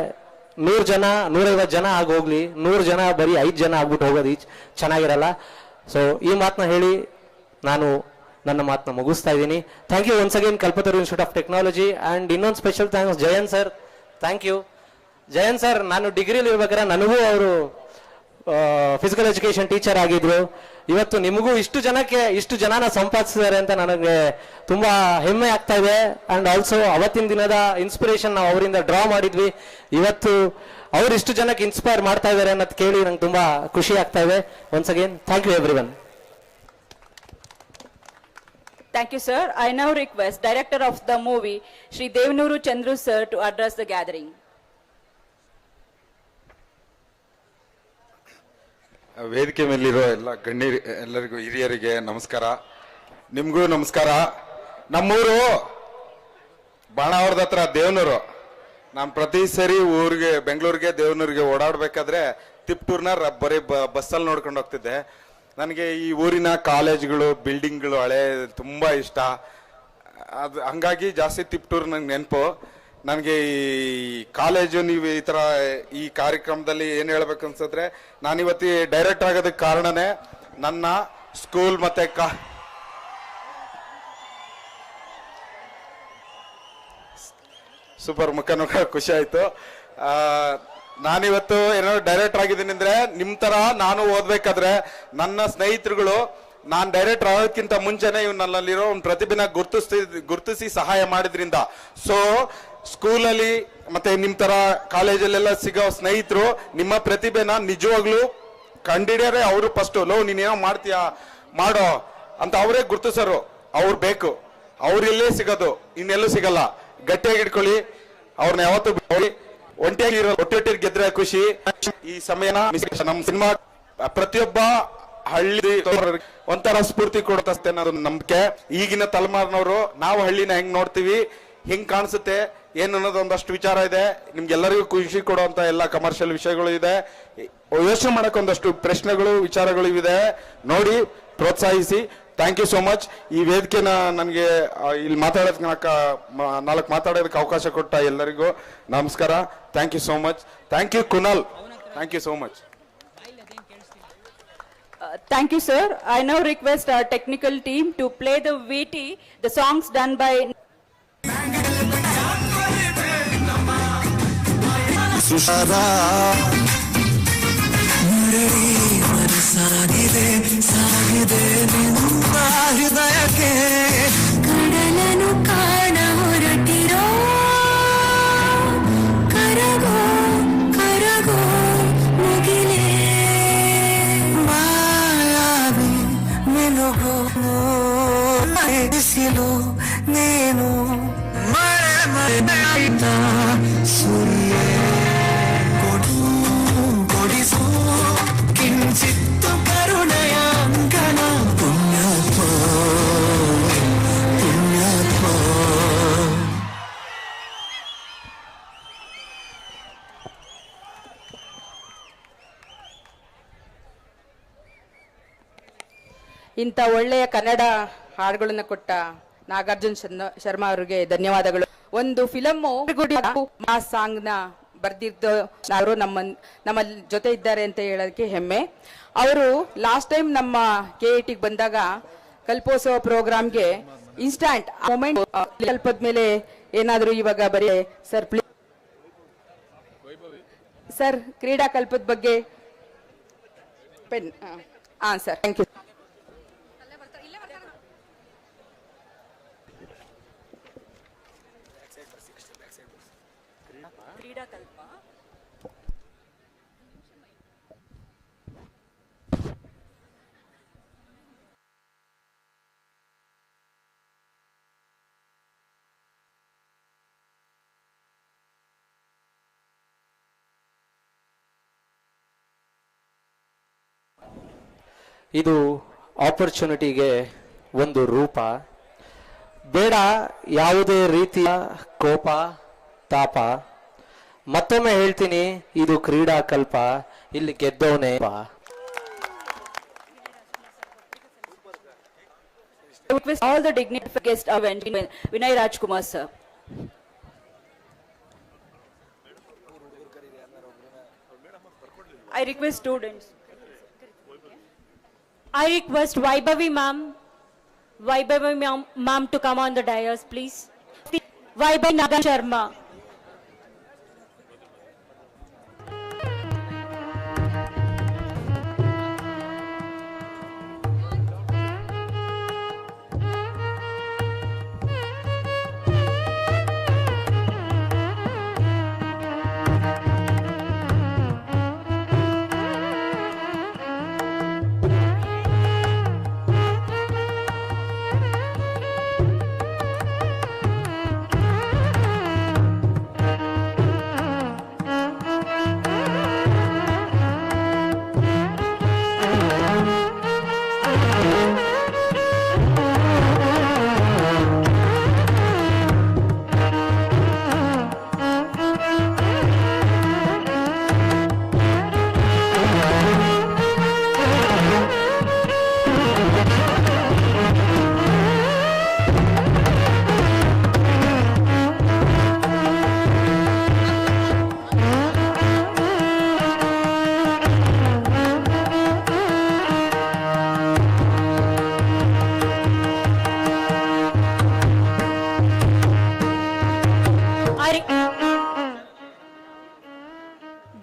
100 ಜನ 150 ಜನ ಆಗೋಗ್ಲಿ, 100 ಜನ ಬರೀ 5 ಜನ ಆಗ್ಬಿಟ್ಟು ಹೋಗೋದು ಚೆನ್ನಾಗಿರಲ್ಲ. ಸೊ ಈ ಮಾತನ್ನ ಹೇಳಿ ನಾನು ನನ್ನ ಮಾತನ್ನ ಮುಗಿಸ್ತಾ ಇದ್ದೀನಿ. Thank you once again Kalpataru institute of technology. And ಇನ್ನೊಂದು special thanks Jayan sir. Thank you Jayan sir. ನಾನು ಡಿಗ್ರಿಲಿ ಇರ್ಬೇಕಾದ್ರೆ ನನಗೂ ಅವರು ಫಿಸಿಕಲ್ ಎಜುಕೇಶನ್ ಟೀಚರ್ ಆಗಿದ್ರು. ಇವತ್ತು ನಿಮಗೂ ಇಷ್ಟು ಜನನ ಸಂಪಾದಿಸಿದ್ದಾರೆ ಅಂತ ನನಗೆ ತುಂಬಾ ಹೆಮ್ಮೆ ಆಗ್ತಾ ಇದೆ. ಅಂಡ್ ಆಲ್ಸೋ ಅವತ್ತಿನ ದಿನದ ಇನ್ಸ್ಪಿರೇಷನ್ ನಾವು ಅವರಿಂದ ಡ್ರಾ ಮಾಡಿದ್ವಿ. ಇವತ್ತು ಅವ್ರು ಇಷ್ಟು ಜನಕ್ಕೆ ಇನ್ಸ್ಪೈರ್ ಮಾಡ್ತಾ ಇದ್ದಾರೆ ಅನ್ನೋದು ಕೇಳಿ ನಂಗೆ ತುಂಬಾ ಖುಷಿ ಆಗ್ತಾ ಇದೆ. Once again thank you everyone. Thank you, sir. I now request director of the movie, Shri Devnuru Chandru sir, to address the gathering. ವೇದಿಕೆ ಮೇಲಿರೋ ಎಲ್ಲ ಎಲ್ಲರಿಗೂ ಹಿರಿಯರಿಗೆ ನಮಸ್ಕಾರ. ನಿಮಗೂ ನಮಸ್ಕಾರ. ನಮ್ಮೂರು ಬಾಣಾವರದ ಹತ್ರ ದೇವನೂರು. ನಾನು ಪ್ರತಿ ಸರಿ ಊರಿಗೆ ಬೆಂಗಳೂರಿಗೆ ದೇವನೂರಿಗೆ ಓಡಾಡ್ಬೇಕಾದ್ರೆ ತಿಪ್ಟೂರ್ನ ಬರೀ ಬಸ್ಸಲ್ಲಿ ನೋಡ್ಕೊಂಡು ಹೋಗ್ತಿದ್ದೆ. ನನಗೆ ಈ ಊರಿನ ಕಾಲೇಜ್ಗಳು ಬಿಲ್ಡಿಂಗ್ಗಳು ಹಳೆ ತುಂಬ ಇಷ್ಟ. ಅದು ಹಂಗಾಗಿ ಜಾಸ್ತಿ ತಿಪ್ಟೂರು ನಂಗೆ ನೆನಪು. ನನಗೆ ಈ ಕಾಲೇಜು ನೀವು ಈ ಥರ ಈ ಕಾರ್ಯಕ್ರಮದಲ್ಲಿ ಏನು ಹೇಳ್ಬೇಕು ಅನ್ಸಿದ್ರೆ, ನಾನಿವತ್ತಿ ಡೈರೆಕ್ಟ್ ಆಗೋದಕ್ಕೆ ಕಾರಣನೇ ನನ್ನ ಸ್ಕೂಲ್ ಮತ್ತೆ ಸೂಪರ್ ಮುಖ ಖುಷಿ ಆಯ್ತು. ನಾನಿವತ್ತು ಏನೋ ಡೈರೆಕ್ಟರ್ ಆಗಿದ್ದೀನಿ ಅಂದ್ರೆ ನಿಮ್ ತರ ನಾನು ಓದ್ಬೇಕಾದ್ರೆ ನನ್ನ ಸ್ನೇಹಿತರುಗಳು ನಾನು ಡೈರೆಕ್ಟರ್ ಆಗೋದಕ್ಕಿಂತ ಮುಂಚೆನೆ ನನ್ನಲ್ಲಿರೋ ಒಂದು ಪ್ರತಿಭೆನ ಗುರುತಿಸಿ ಸಹಾಯ ಮಾಡಿದ್ರಿಂದ. ಸೊ ಸ್ಕೂಲಲ್ಲಿ ಮತ್ತೆ ನಿಮ್ ತರ ಕಾಲೇಜಲ್ಲೆಲ್ಲ ಸಿಗೋ ಸ್ನೇಹಿತರು ನಿಮ್ಮ ಪ್ರತಿಭೆನ ನಿಜವಾಗ್ಲೂ ಕಂಡಿಡಿಯರೆ ಅವರು ಫಸ್ಟ್ ನೀನೇನೋ ಮಾಡ್ತೀಯಾ ಮಾಡೋ ಅಂತ ಅವರೇ ಗುರುತಿಸೋರು. ಅವ್ರು ಬೇಕು, ಅವ್ರು ಇಲ್ಲೇ ಸಿಗೋದು, ಇನ್ನೆಲ್ಲೂ ಸಿಗಲ್ಲ. ಗಟ್ಟಿಯಾಗಿ ಇಟ್ಕೊಳ್ಳಿ ಅವ್ರನ್ನ ಯಾವತ್ತೂ ಬಿಡಿ. ಒಂಟಿಯಾಗಿರೋ ಒಟ್ಟೊಟ್ಟಿಗೆ ಗೆದ್ರೆ ಖುಷಿ. ಈ ಸಮಯನ ನಮ್ಮ ಸಿನಿಮಾ ಪ್ರತಿಯೊಬ್ಬ ಹಳ್ಳಿ ಒಂಥರ ಸ್ಫೂರ್ತಿ ಕೊಡುತ್ತೆ ಅನ್ನೋದು ನಂಬಿಕೆ. ಈಗಿನ ತಲೆಮಾರಿನವರು ನಾವು ಹಳ್ಳಿನ ಹೆಂಗ್ ನೋಡ್ತೀವಿ, ಹೆಂಗ್ ಕಾಣಿಸುತ್ತೆ ಏನು ಅನ್ನೋದು ಒಂದಷ್ಟು ವಿಚಾರ ಇದೆ. ನಿಮ್ಗೆಲ್ಲರಿಗೂ ಖುಷಿ ಕೊಡುವಂತ ಎಲ್ಲ ಕಮರ್ಷಿಯಲ್ ವಿಷಯಗಳು ಇದೆ. ಯೋಚನೆ ಮಾಡಕ್ ಒಂದಷ್ಟು ಪ್ರಶ್ನೆಗಳು ವಿಚಾರಗಳು ಇದೆ. ನೋಡಿ ಪ್ರೋತ್ಸಾಹಿಸಿ. Thank you so much. ಈ ವೇದಿಕೆನ ನನಗೆ ಇಲ್ಲಿ ನಾಲ್ಕು ಮಾತಾಡೋದಕ್ಕೆ ಅವಕಾಶ ಕೊಟ್ಟ ಎಲ್ಲರಿಗೂ ನಮಸ್ಕಾರ. Thank you so much. Thank you Kunal. Thank you so much. Thank you, sir. I now request our technical team to play the VT, the songs done by ಸುಷಾರಾ ಸಾಗಿದೆ ಸಾಗಿದೆ ನಿಮ್ಮ ಹೃದಯಕ್ಕೆ ಕಡಲನು ಕಾಣ ಹೊರಟಿರೋ ಕರಗೋ ಕರಗೋ ಮುಗಿಲೇ ಮಾಯಾವಿ ಮೆಲುಗೋ ಬಿಸಿಲು ನೀನು ಮಳೆ ಮರೆತ ಸೂರ್ಯ ಕೊಡಿಸು ಕಿಂಚಿತ್ತು ಕರುಣೆಯ ಅಂಕಣ ಪುಣ್ಯಾತ್ಮ ಪುಣ್ಯಾತ್ಮ. ಇಂಥ ಒಳ್ಳೆಯ ಕನ್ನಡ ಹಾಡುಗಳನ್ನು ಕೊಟ್ಟ ನಾಗಾರ್ಜುನ್ ಶರ್ಮಾ ಅವರಿಗೆ ಧನ್ಯವಾದಗಳು. ಒಂದು ಫಿಲಮ್ಮು ಆ ಸಾಂಗ್ ನ ಬರ್ದಿದ್ದು ಅವರು ನಮ್ಮ ಜೊತೆ ಇದ್ದಾರೆ ಅಂತ ಹೇಳೋದಕ್ಕೆ ಹೆಮ್ಮೆ. ಅವರು ಲಾಸ್ಟ್ ಟೈಮ್ ನಮ್ಮ KIT ಬಂದಾಗ ಕಲ್ಪೋತ್ಸವ ಪ್ರೋಗ್ರಾಮ್ಗೆ ಇನ್ಸ್ಟಾಂಟ್ ಮೊಮೆಂಟ್ ಕಲ್ಪದ ಮೇಲೆ ಏನಾದರೂ ಇವಾಗ ಬರೀ ಸರ್ ಪ್ಲೀಸ್ ಸರ್ ಕ್ರೀಡಾ ಕಲ್ಪದ ಬಗ್ಗೆ ಪೆನ್ ಸರ್ ಥ್ಯಾಂಕ್ ಯು. ಇದು ಆಪರ್ಚುನಿಟಿಗೆ ಒಂದು ರೂಪ. ಬೇಡ ಯಾವುದೇ ರೀತಿಯ ಕೋಪ ತಾಪ. ಮತ್ತೊಮ್ಮೆ ಹೇಳ್ತೀನಿ, ಇದು ಕ್ರೀಡಾ ಕಲ್ಪ, ಇಲ್ಲಿ ಗೆದ್ದವನೇ. All the dignified guest event, Vinay Rajkumar sir. I request students. I request Vaibhavi ma'am to come on the dais, please. Vaibhavi Naga Sharma.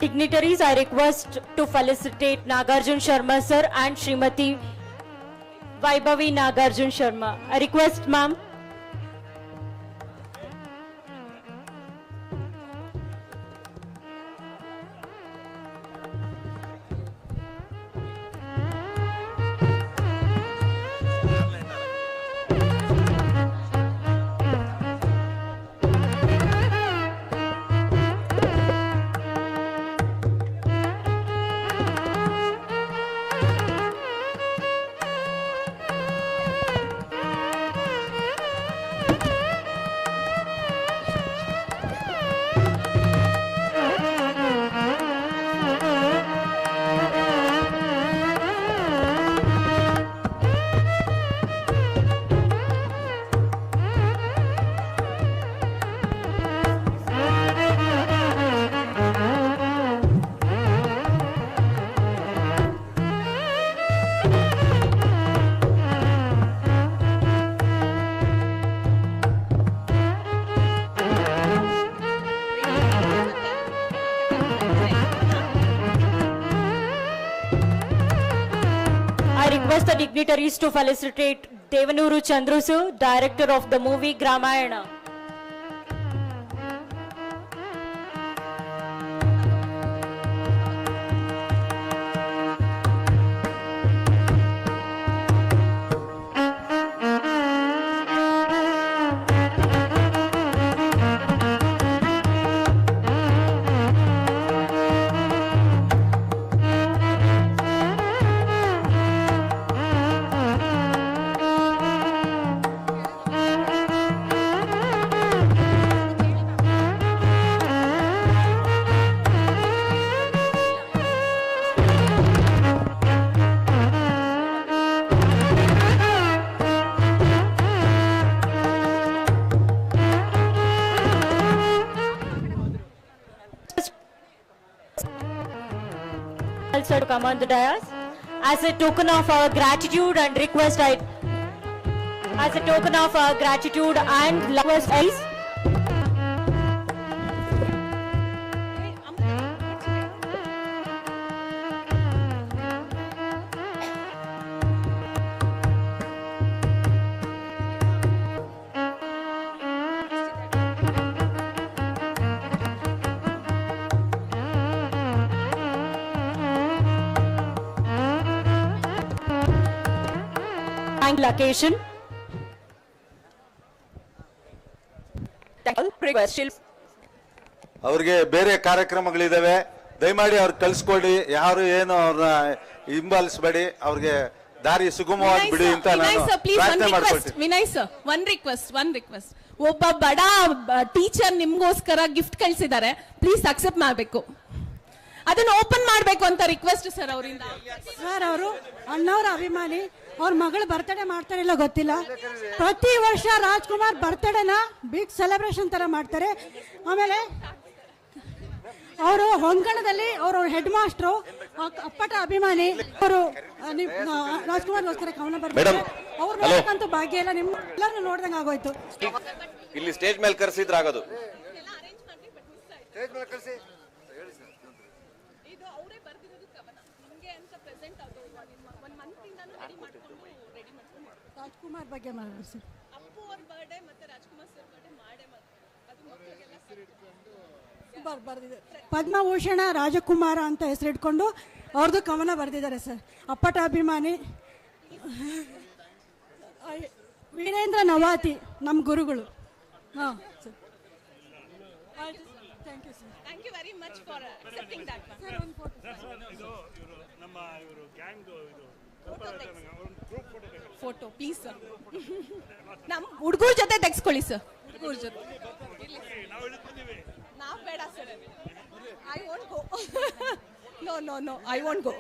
Dignitaries, I request to felicitate Nagarjun Sharma sir and Srimati Vaibhavi Nagarjun Sharma. I request ma'am. I request the dignitaries to felicitate Devanuru Chandrusu, director of the movie Gramayana. To come on the dais. As a token of our gratitude and request, as a token of our gratitude and request, location. ಅವ್ರಿಗೆ ಬೇರೆ ಕಾರ್ಯಕ್ರಮಗಳಿದಾವೆ, ದಯಮಾಡಿ ಅವ್ರು ಕಳ್ಸ್ಕೊಡಿ. ಯಾರು ಏನು ಅವ್ರನ್ನ ಹಿಂಬಾಲಿಸ್ಬೇಡಿ. ಅವ್ರಿಗೆ ದಾರಿ ಸುಗಮವಾಗಿ ಬಿಡಿ ಅಂತ ನಾನು ಪ್ರಾರ್ಥನೆ ಮಾಡ್ಕೊಳ್ತೀನಿ. Vinay sir, one request. ಒಬ್ಬ ಬಡ ಟೀಚರ್ ನಿಮ್ಗೋಸ್ಕರ ಗಿಫ್ಟ್ ಕಳ್ಸಿದ್ದಾರೆ, ಪ್ಲೀಸ್ ಅಕ್ಸೆಪ್ಟ್ ಮಾಡ್ಬೇಕು. ಅದನ್ನ ಓಪನ್ ಮಾಡ್ಬೇಕು ಅಂತ ರಿಕ್ವೆಸ್ಟ್ ಸರ್ ಅವರಿಂದ. ಸರ್ ಅವರು ಅಣ್ಣವರ ಅಭಿಮಾನಿ, ಅವ್ರ ಮಗಳು ಬರ್ತಡೇ ಮಾಡ್ತಾರೆ ಇಲ್ಲ ಗೊತ್ತಿಲ್ಲ. ಪ್ರತಿ ವರ್ಷ ರಾಜ್ಕುಮಾರ್ ಬರ್ತಡೇನ ಬಿಗ್ ಸೆಲೆಬ್ರೇಷನ್ ತರ ಮಾಡ್ತಾರೆ. ಆಮೇಲೆ ಅವರು ಹೊಂಗಣದಲ್ಲಿ ಅವರು ಹೆಡ್ ಮಾಸ್ಟ್ರು, ಅಪ್ಪಟ ಅಭಿಮಾನಿ. ಅವರು ರಾಜ್ಕುಮಾರ್ಗೋಸ್ಕರ ಕವನ ಬರ್ತಾರೆ. ಅವ್ರು ನೋಡಕ್ಕಂತೂ ಭಾಗ್ಯ ಇಲ್ಲ, ನಿಮ್ ಎಲ್ಲರೂ ನೋಡ್ದಂಗೆ ಆಗೋಯ್ತು. ಇಲ್ಲಿ ಸ್ಟೇಜ್ ಮೇಲೆ ಕರೆಸಿದ್ರೆ ಆಗೋದು. ರಾಜ್ಕುಮಾರ್ ಬಗ್ಗೆ ಮಾತಾಡ್ಸಿ. ಪದ್ಮಭೂಷಣ ರಾಜಕುಮಾರ ಅಂತ ಹೆಸರಿಟ್ಕೊಂಡು ಅವ್ರದ್ದು ಕವನ ಬರೆದಿದ್ದಾರೆ ಸರ್. ಅಪ್ಪಟ ಅಭಿಮಾನಿ. ವೀರೇಂದ್ರ ನವಾತಿ ನಮ್ಮ ಗುರುಗಳು. ಹಾಂ sir, thank you sir. Thank you very much for accepting that. Photo please sir. ನಮ್ಮ ಹುಡುಗರ ಜೊತೆ ತೆಗೆಸ್ಕೊಳ್ಳಿ ಸರ್. ಹುಡುಗರ ಜೊತೆ ನಾವು ಬೇಡ sir. I want go. No I want go.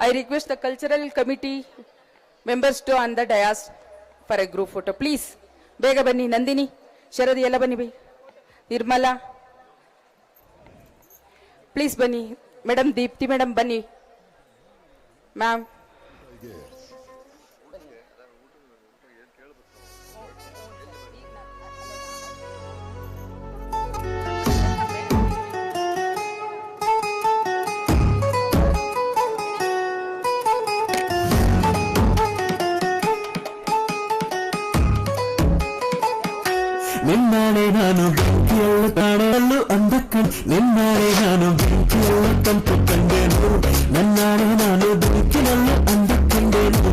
I request the cultural committee members to on the dais for a group photo, please. ಬೇಗ ಬನ್ನಿ. ನಂದಿನಿ, ಶರದಿ ಎಲ್ಲ ಬನ್ನಿ. ಬೈ ನಿರ್ಮಲಾ ಪ್ಲೀಸ್ ಬನ್ನಿ. ಮೇಡಮ್ ದೀಪ್ತಿ ಮೇಡಮ್ ಬನ್ನಿ. ಮ್ಯಾಮ್ ನಿನ್ನಾಳೆ ನಾನು ಬೆಂಕಿಯಲ್ಲ ಕಾಣಲು ಅಂದಕ್ಕ, ನಿನ್ನಾಳೆ ನಾನು ಬೆಂಕಿಯಲ್ಲ ತಂಪು ಕಂಡೆನು, ನನ್ನಾಳೆ ನಾನು ಬೆಂಕಿನಲ್ಲ ಅಂದಕ್ಕಂಡೆನು.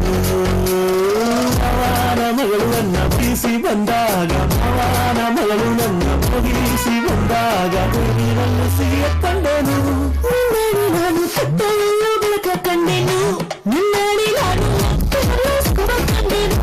ಅವನ ಮಗಳು ನನ್ನ ಬೀಸಿ ಬಂದಾಗ, ಅವನ ಮಗಳು ನನ್ನ ಮುಗಿಸಿ ಬಂದಾಗ ನೀರನ್ನು ಸಿಹಿಯ ಕಂಡೆನು. ನಿನ್ನಾಳೆ ನಾನು ಕತ್ತಲೆಯಲ್ಲೂ ಬೆಳಕ ಕಂಡೆನು, ನಿನ್ನಾಳೆ ನಾನು ಕಂಡೆನು.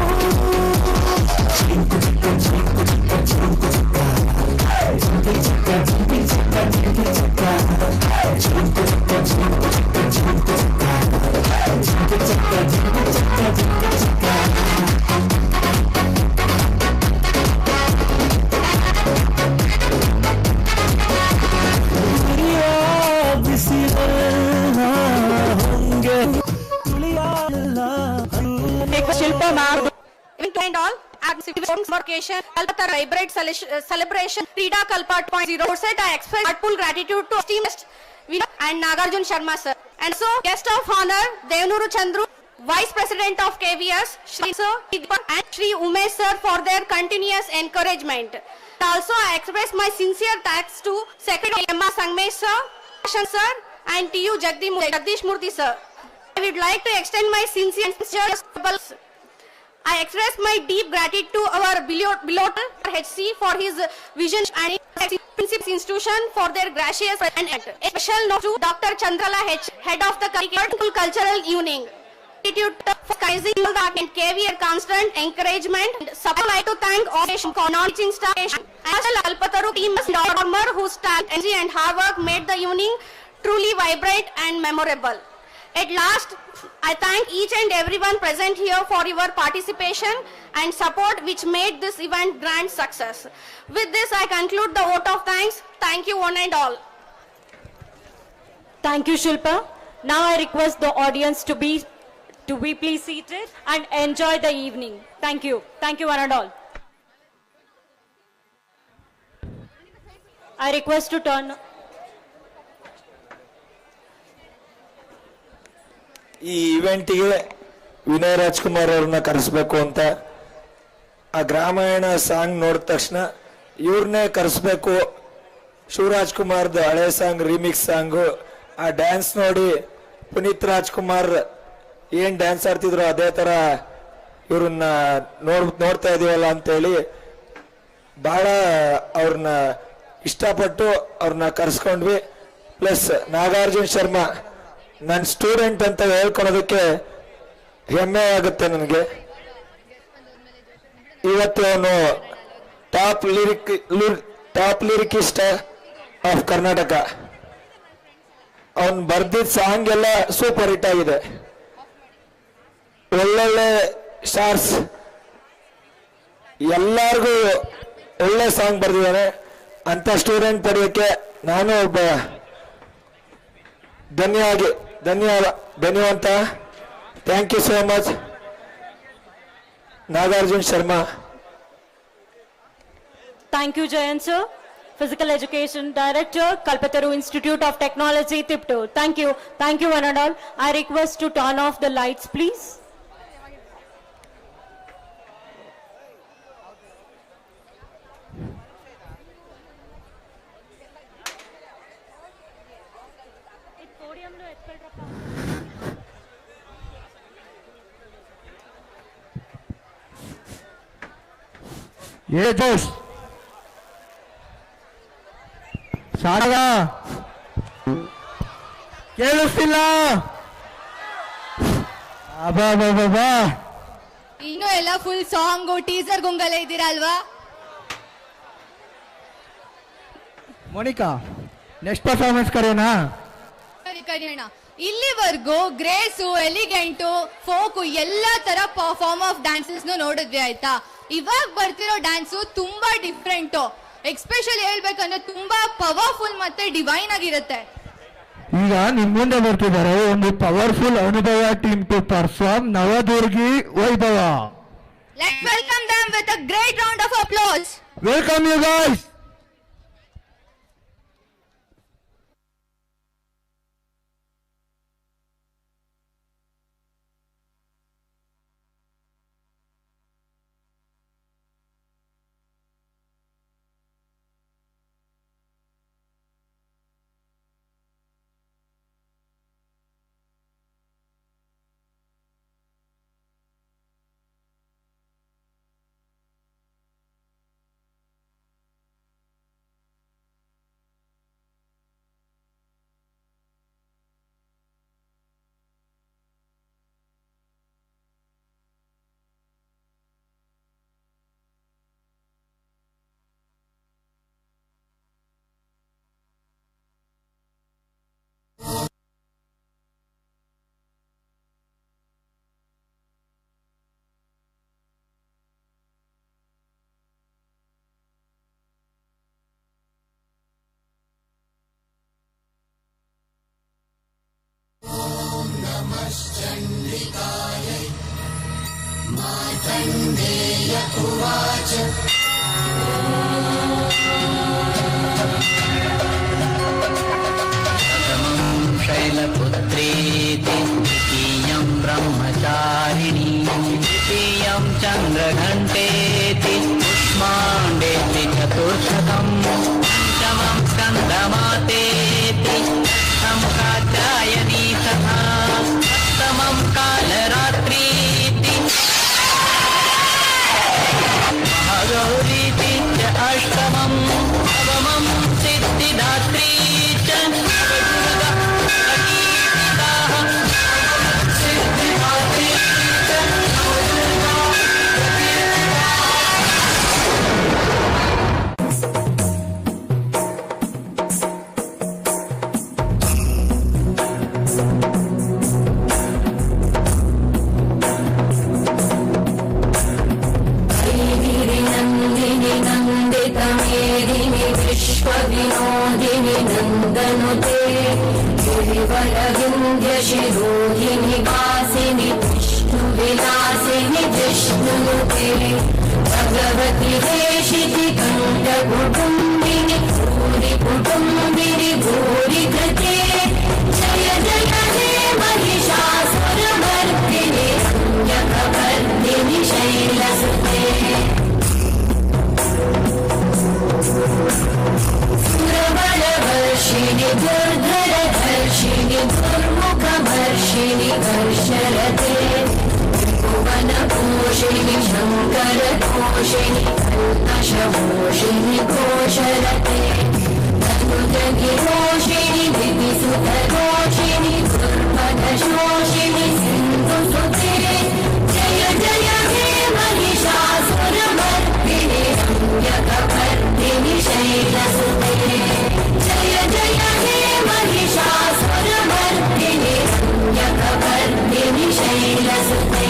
Shilpa ma'am, and all convocation, Kalpata Vibrate Celebration, Rida Kalpa 2.0. Said I express heartfelt gratitude to esteemed and Nagarjun Sharma sir. And so, guest of honor, Devanuru Chandru, Vice President of KVS, Shri Sir and Shri Umesh sir for their continuous encouragement. Also, I express my sincere thanks to Secretary Emma Sangmesh sir and TU Jagdish Murthy sir. I would like to extend my sincere I express my deep gratitude to our beloved HC for his vision and principal institution for their gracious and a special note to Dr. Chandrala H, head of the cultural evening. Gratitude for Kaizing and KVR constant encouragement. I would like to thank all non-teaching staff as well as Alpataru team whose talent, energy and hard work made the evening truly vibrant and memorable. At last, I thank each and everyone present here for your participation and support which made this event grand success. With this, I conclude the vote of thanks. Thank you one and all. Thank you, Shilpa. Now I request the audience to be please seated and enjoy the evening. Thank you. Thank you, one and all. I request to turn. ಈ ಇವೆಂಟಿಗೆ ವಿನಯ್ ರಾಜ್ಕುಮಾರ್ ಅವ್ರನ್ನ ಕರೆಸ್ಬೇಕು ಅಂತ ಆ Gramayana song ನೋಡಿದ ತಕ್ಷಣ ಇವ್ರನ್ನೇ ಕರೆಸ್ಬೇಕು. ಶಿವರಾಜ್ ಕುಮಾರ್ದು ಹಳೆ song remix song ಆ dance ನೋಡಿ ಪುನೀತ್ ರಾಜ್ಕುಮಾರ್ ಏನ್ ಡ್ಯಾನ್ಸ್ ಆಡ್ತಿದ್ರು ಅದೇ ತರ ಇವ್ರನ್ನ ನೋಡ್ತಾ ಇದೀವಲ್ಲ ಅಂತೇಳಿ ಬಹಳ ಅವ್ರನ್ನ ಇಷ್ಟಪಟ್ಟು ಅವ್ರನ್ನ ಕರ್ಸ್ಕೊಂಡ್ವಿ. ಪ್ಲಸ್ ನಾಗಾರ್ಜುನ್ ಶರ್ಮಾ ನನ್ನ ಸ್ಟೂಡೆಂಟ್ ಅಂತ ಹೇಳ್ಕೊಳೋದಕ್ಕೆ ಹೆಮ್ಮೆ ಆಗುತ್ತೆ ನನಗೆ. ಇವತ್ತು ಅವನು ಟಾಪ್ ಲಿರಿಕಿಸ್ಟ್ ಆಫ್ ಕರ್ನಾಟಕ. ಅವನ್ ಬರ್ದಿದ್ದ ಸಾಂಗ್ ಎಲ್ಲ ಸೂಪರ್ ಹಿಟ್ ಆಗಿದೆ. ಒಳ್ಳೊಳ್ಳೆ ಸ್ಟಾರ್ಸ್ ಎಲ್ಲಾರ್ಗೂ ಒಳ್ಳೆ ಸಾಂಗ್ ಬರ್ದಿದ್ದಾನೆ. ಅಂತ ಸ್ಟೂಡೆಂಟ್ ಪಡೆಯೋಕೆ ನಾನು ಒಬ್ಬ ಧನ್ಯವಾದ. Thank you so much Nagarjun Sharma. Thank you, Jayant sir. Physical Education Director, Kalpataru Institute of Technology, Tiptur. Thank you. Thank you, one and all. I request to turn off the lights, please. ఏ జోష్ ಸಾಡಗ ಕೇಳಿಸ್ತಿಲ್ಲ. ಅಬ್ಬಾ ಇನ್ನು ಎಲ್ಲ full song teaser ಗುಂಗಲ್ಲೇ ಇದ್ದೀರಾ ಅಲ್ವಾ? Monika next performance ಕರೆಯೋಣ. ಕರೆಯೋಣ. ಇಲ್ಲಿವರೆಗೂ ಗ್ರೇಸು, ಎಲಿಗೆಂಟು, ಫೋಕು ಎಲ್ಲ ತರ ಫಾರ್ಮ್ ಆಫ್ ಡ್ಯಾನ್ಸಸ್ ನೋಡಿದ್ವಿ ಆಯ್ತಾ. ಇವಾಗ ಬರ್ತಿರೋ ಡ್ಯಾನ್ಸು ತುಂಬಾ ಡಿಫ್ರೆಂಟು. ಎಕ್ಸ್ಪೆಷಲಿ ಹೇಳ್ಬೇಕಂದ್ರೆ ತುಂಬಾ ಪವರ್ಫುಲ್ ಮತ್ತೆ ಡಿವೈನ್ ಆಗಿರುತ್ತೆ. ಈಗ ನಿಮ್ ಮುಂದೆ ಬರ್ತಿದ್ದಾರೆ ಒಂದು ಪವರ್ಫುಲ್ ಅನುಭವ ಟೀಮ್ ಟು ಪರ್ಫಾರ್ಮ್ ನವದುರ್ಗಿ ವೈಭವ. Let's welcome them with a great round of applause. Welcome you guys. Markandeya उवाच प्रथमं शैलपुत्रेति द्वितीयं ब्रह्मचारिणी तृतीयं चन्द्रघण्टेति कुष्माण्डेति चतुर्थकं पञ्चमं स्कन्दमातेति षष्ठं कात्यायनी तथा सप्तमं कालरात्रीति महागौरीति च अष्टमं नवमं सिद्धिदात्री च नवदुर्गा प्रकीर्तिताः सिद्धिदात्री च नवदुर्गा प्रकीर्तिताः भगवती हेशिति कंठ कुटुंबिनी भूरि कुटुंबिनी भूरि कृते जय जय हे महिषासुरमर्दिनि संज्ञकवर्दिनि शैलसुते सुरबलवर्षिणि दुर्धरधर्षिणि दुर्मुखमर्षिणि कर्षरते भुवनपोषिणि शङ्करतोषिणि कल्मषमोषिणि घोषरते तनुजगिरोषिणि दिविसुतरोषिणि दुर्मदशोषिणि सिन्धुसुते जय जय हे महिषासुरमर्दिनि संज्ञकवर्दिनि शैलसुते जय जय हे महिषासुरमर्दिनि संज्ञकवर्दिनि शैलसुते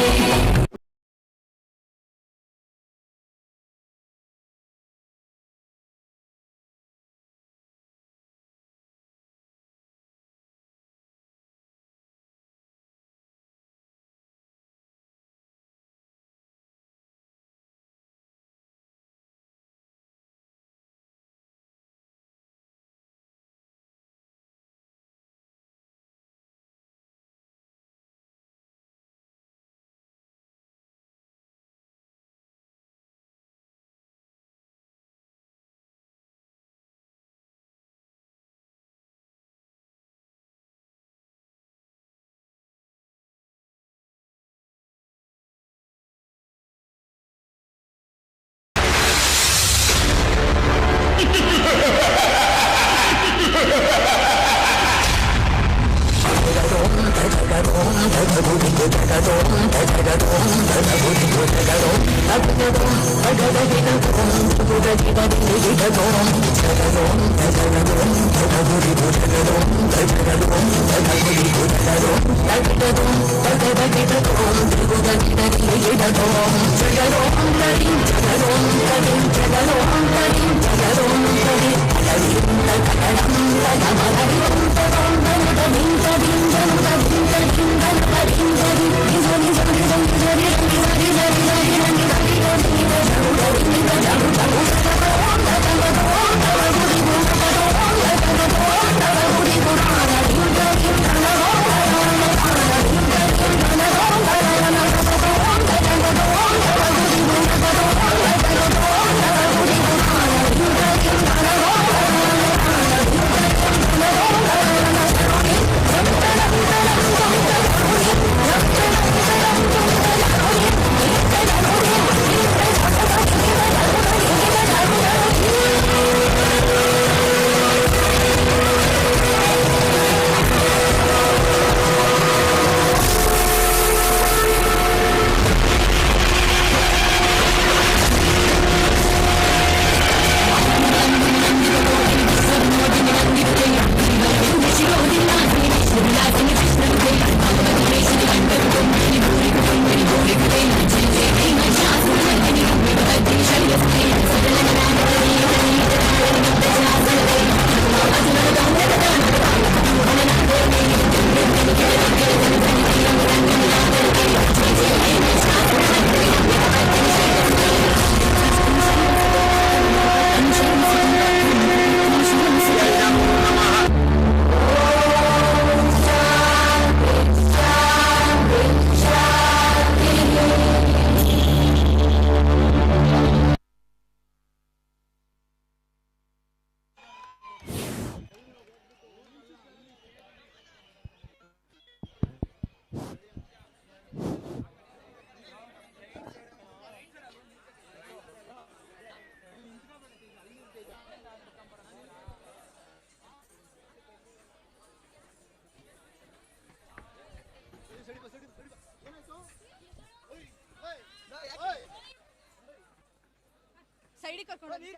ಸೈಡಿಗೆ ಕರ್ಕೊಂಡು ಹೋಗಿ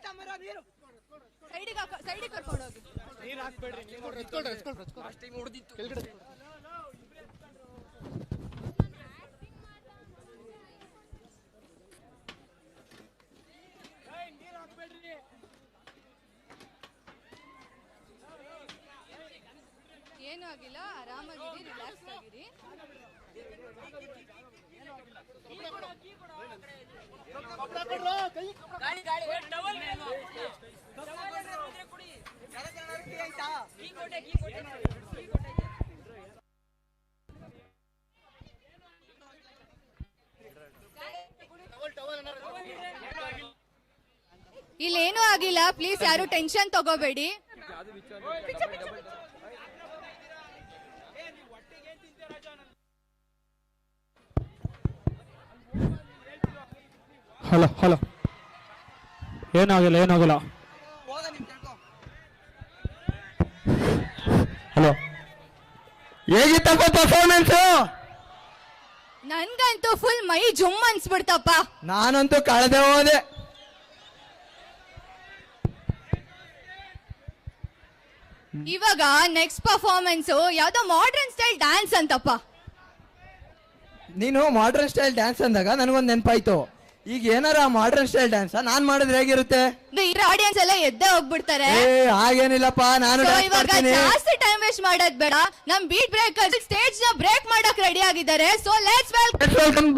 ಸೈಡಿಗೆ ಕರ್ಕೊಂಡು ಹೋಗಿ ನೀರು ಹಾಕ್ಬೇಡ್ರಿ ಲಾಸ್ಟ್ ಟೈಮ್ ಹೊಡೆದಿತ್ತು ಕೆಳಗಡೆ ಏನು ಆಗಿಲ್ಲ, ಆರಾಮಾಗಿರಿ, ರಿಲ್ಯಾಕ್ಸ್ ಆಗಿರಿ. ಇಲ್ಲೇನೂ ಆಗಿಲ್ಲ, ಪ್ಲೀಸ್ ಯಾರು ಟೆನ್ಷನ್ ತಗೋಬೇಡಿ. ಹಲೋ ಹಲೋ, ಏನಾಗಿಲ್ಲ ಏನಾಗಿಲ್ಲ. ಹಲೋ, ಹೇಗಿತ್ತಪ್ಪ ಪರ್ಫಾರ್ಮೆನ್ಸ್? ನನ್ಗಂತೂ ಫುಲ್ ಮೈ ಜುಮ್ ಅನ್ಸ್ಬಿಡ್ತಪ್ಪ. ನಾನಂತೂ ಕಳೆದೇ ಹೋದೆ. ಇವಾಗ ನೆಕ್ಸ್ಟ್ ಪರ್ಫಾರ್ಮೆನ್ಸ್ ಯಾವ್ದೋ ಮಾಡರ್ನ್ ಸ್ಟೈಲ್ ಡ್ಯಾನ್ಸ್ ಅಂತಪ್ಪ. ನೀನು ಮಾಡರ್ನ್ ಸ್ಟೈಲ್ ಡ್ಯಾನ್ಸ್ ಅಂದಾಗ ನನಗೊಂದು ನೆನಪಾಯ್ತು. ಈಗ ಏನಾರ ಮಾಡರ್ನ್ ಸ್ಟೈಲ್ ಡ್ಯಾನ್ಸ್ ನಾನ್ ಮಾಡಿದ್ರೆ ಹೇಗಿರುತ್ತೆ? ಆಡಿಯನ್ಸ್ ಎಲ್ಲ ಎದ್ದೇ ಹೋಗ್ಬಿಡ್ತಾರೆ. ಹಾಗೇನಿಲ್ಲಪ್ಪ, ನಾನು ಇವಾಗ ಜಾಸ್ತಿ ಟೈಮ್ ವೇಸ್ಟ್ ಮಾಡೋದ್ ಬೇಡ. ನಮ್ ಬೀಟ್ ಬ್ರೇಕರ್ಸ್ ಸ್ಟೇಜ್ ನ ಬ್ರೇಕ್ ಮಾಡಕ್ ರೆಡಿ ಆಗಿದ್ದಾರೆ. So let's welcome.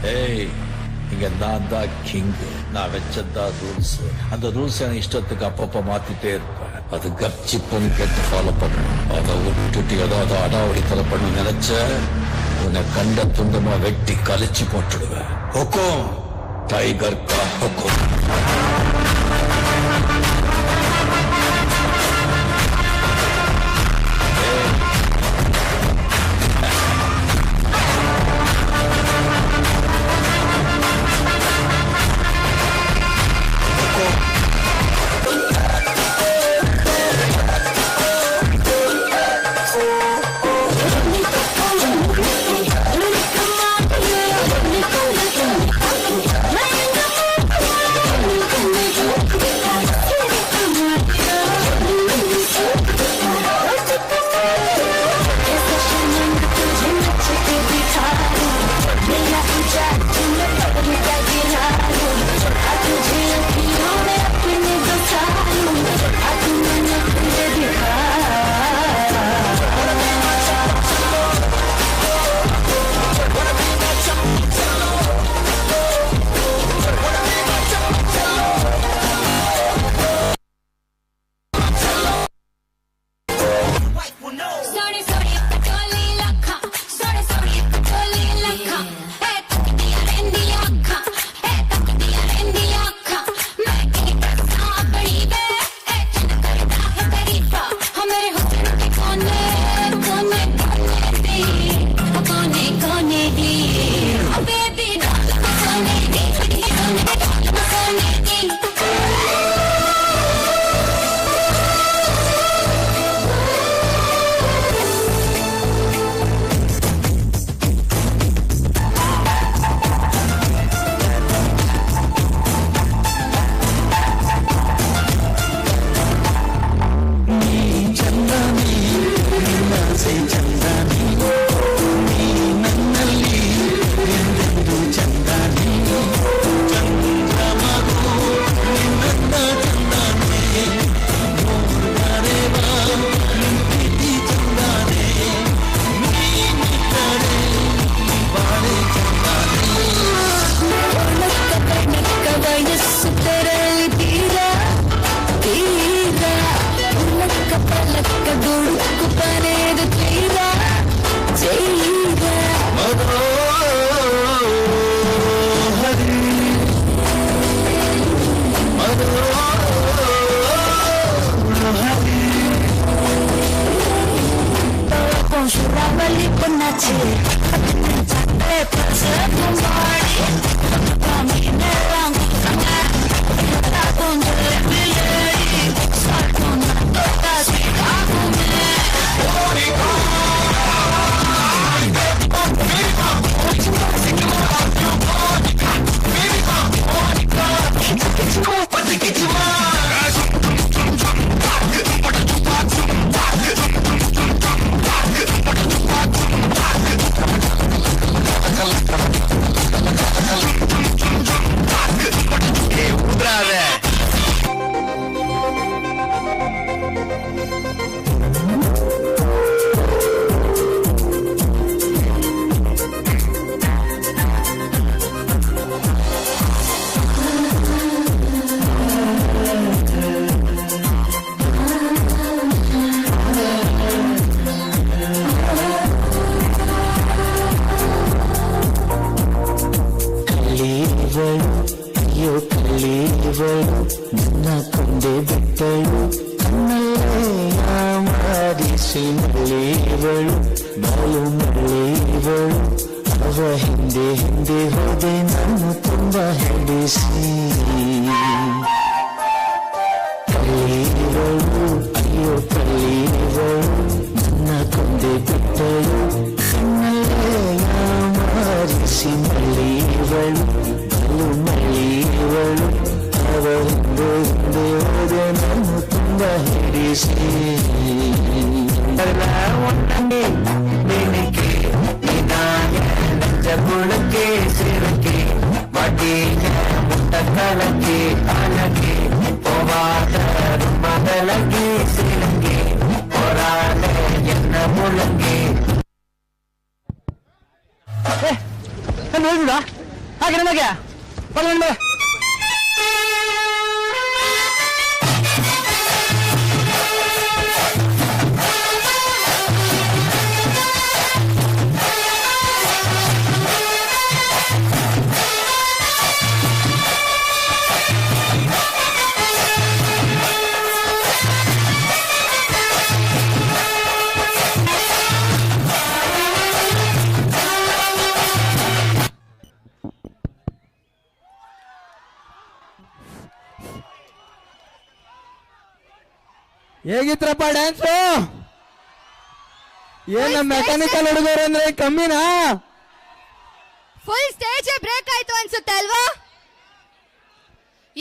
ஏய், இங்க நான் தான் கிங். நான் வச்சதான் ரூல்ஸ். அந்த ரூல்ஸ் எனக்கு இஷ்டத்துக்கு அப்பப்ப மாத்திட்டே இருப்பேன். அது கப்சிப்புன்னு கேட்டு ஃபாலோ பண்ணுவேன். அதை விட்டுட்டு ஏதாவது அடாவடித்தலை பண்ண நினைச்ச உன்னை கண்ட துண்டமா வெட்டி கழிச்சு போட்டுடுவேன். ஹுக்கும், டைகர் கா ஹுக்கும். Get your ಮಳ್ಳಿ ಇವಳು ಬಾಳು ಮಳ್ಳಿ ಇವಳು ಅವ ಹಿಂದೆ ಹಿಂದೆ ಹೋದೆ ನಾನು ತುಂಬ ಹೆಡಿಸಿ ಕಳ್ಳೀವಳು ಅಯ್ಯೋ ಕಳ್ಳೀವಳು ನನ್ನ ಕೊಂದೆ ಬಿಟ್ಟಳು ಕಣ್ಣಲ್ಲೇ ಮಾರಿಸಿ ಮಳ್ಳೀವಳು ಬಾಳು ಮಳ್ಳೀವಳು ಅವ ಹಿಂದೆ ಹಿಂದೆ ಹೋದೆ ನಾನು ತುಂಬ ಹೆಡಿಸಿ ನಿನಗೆ ಮುಳಕ್ಕೆ ಸಿರಕ್ಕೆ ಮಡಿಗೆ ಮುಟ್ಟಗಳಕ್ಕೆ ಅಲಗೆ ಪೋವಾದ ಮದಲಗೆ ಸಿಲಂಗೆ ಹೊರಾಲೆ ಎನ್ನ ಮುಳಂಗೆ ನೋಡಿದ ಹಾಗೆ ನಮಗೆ ಬಲ್ಲ ಹೇಗಿತ್ರಪ್ಪ ಡ್ಯಾನ್ಸು? ಏನ ಮೆಕ್ಯಾನಿಕಲ್ ಹುಡುಗರು ಅಂದ್ರೆ ಕಮ್ಮಿನಾ? ಫುಲ್ ಸ್ಟೇಜ್ ಬ್ರೇಕ್ ಆಯ್ತು ಅನ್ಸುತ್ತೆ ಅಲ್ವಾ?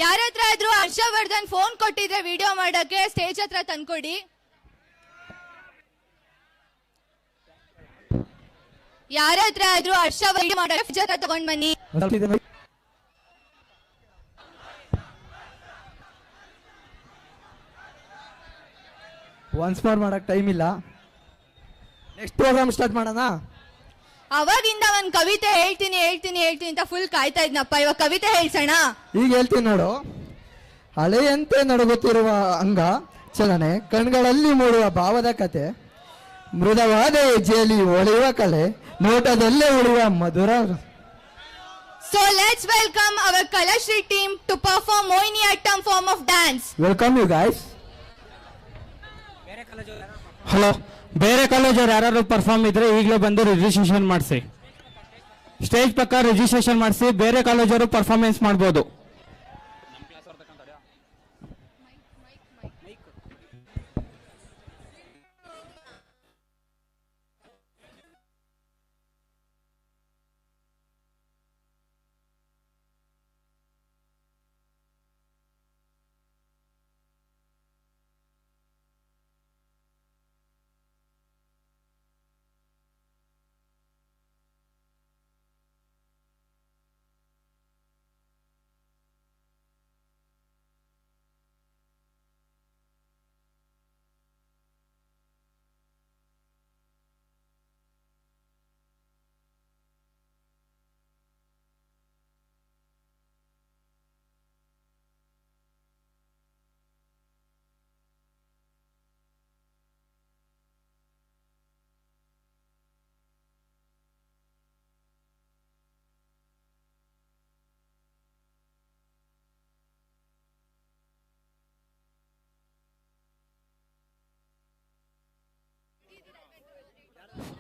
ಯಾರ ಹತ್ರ ಆದ್ರೂ ಹರ್ಷವರ್ಧನ್ ಫೋನ್ ಕೊಟ್ಟಿದ್ರೆ ವಿಡಿಯೋ ಮಾಡಕ್ಕೆ ಸ್ಟೇಜ್ ಹತ್ರ ತಂದ್ಕೊಡಿ. ಯಾರ ಹತ್ರ ಆದ್ರೂ ಹರ್ಷವರ್ಧನ್ ಮಾಡಕ್ಕೆ ಸ್ಟೇಜ್ ಹತ್ರ ತಗೊಂಡ್ ಬನ್ನಿ. ಒನ್ಸ್ ಮೋರ್ ಮಾಡಕ್ ಟೈಮ್ ಇಲ್ಲ. ನೆಕ್ಸ್ಟ್ ಪ್ರೋಗ್ರಾಮ್ ಸ್ಟಾರ್ಟ್ ಮಾಡೋಣ. ಅವಾಗಿಂದ ಒಂದ್ ಕವಿತೆ ಹೇಳ್ತೀನಿ ಹೇಳ್ತೀನಿ ಹೇಳ್ತೀನಿ ಅಂತ ಫುಲ್ ಕಾಯ್ತಾ ಇದ್ನಪ್ಪ. ಇವಾಗ ಕವಿತೆ ಹೇಳ್ಸೋಣ. ಈಗ ಹೇಳ್ತೀನಿ ನೋಡು. ಹಳೆಯಂತೆ ನಡುಗುತ್ತಿರುವ ಅಂಗ ಚಲನೆ, ಕಣ್ಗಳಲ್ಲಿ ಮೂಡುವ ಭಾವದ ಕತೆ, ಮೃದವಾದ ಹೆಜ್ಜೆಯಲ್ಲಿ ಒಳೆಯುವ ಕಲೆ, ನೋಟದಲ್ಲೇ ಉಳಿಯುವ ಮಧುರ. So let's welcome our Kalashri team to perform Mohiniyattam form of dance. Welcome you guys. Hello, ಬೇರೆ ಕಾಲೇಜವ್ರು ಯಾರು ಪರ್ಫಾರ್ಮ್ ಇದ್ರೆ ಈಗಲೇ ಬಂದು ರಿಜಿಸ್ಟ್ರೇಷನ್ ಮಾಡಿಸಿ. ಸ್ಟೇಜ್ ಪಕ್ಕ ರಿಜಿಸ್ಟ್ರೇಷನ್ ಮಾಡಿಸಿ. ಬೇರೆ ಕಾಲೇಜವರು ಪರ್ಫಾರ್ಮೆನ್ಸ್ ಮಾಡ್ಬೋದು.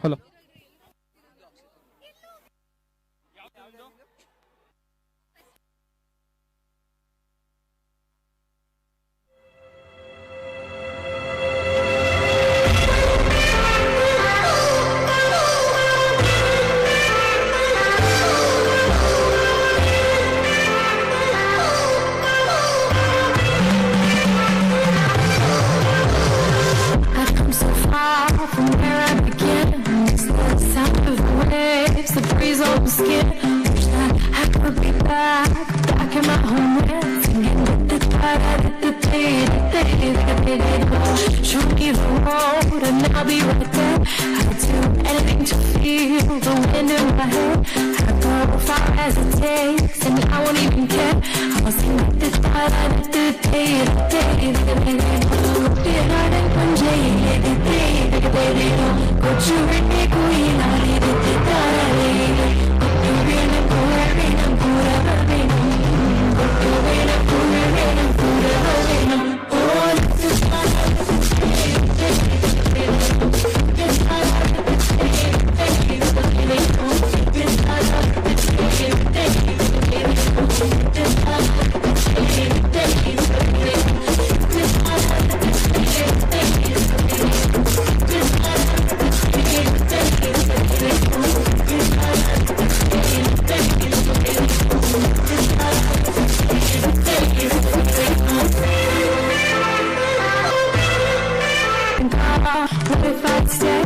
Hello, I've come so far from where I began. It's the sound of the waves, the breeze on my skin. Wish that I could be back in my homeland. Singing show me the road and I'll be right there. I'd do anything to feel the wind in my hair. I'd go far as it takes and I won't even care. I'll sing the and call. What if I stay?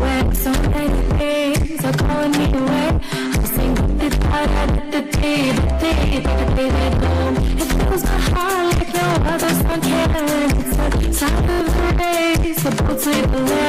Where so many things are calling me away. I'm singing the day. It fills my heart like no other song can. It's a sound of a race, a boat to the lake.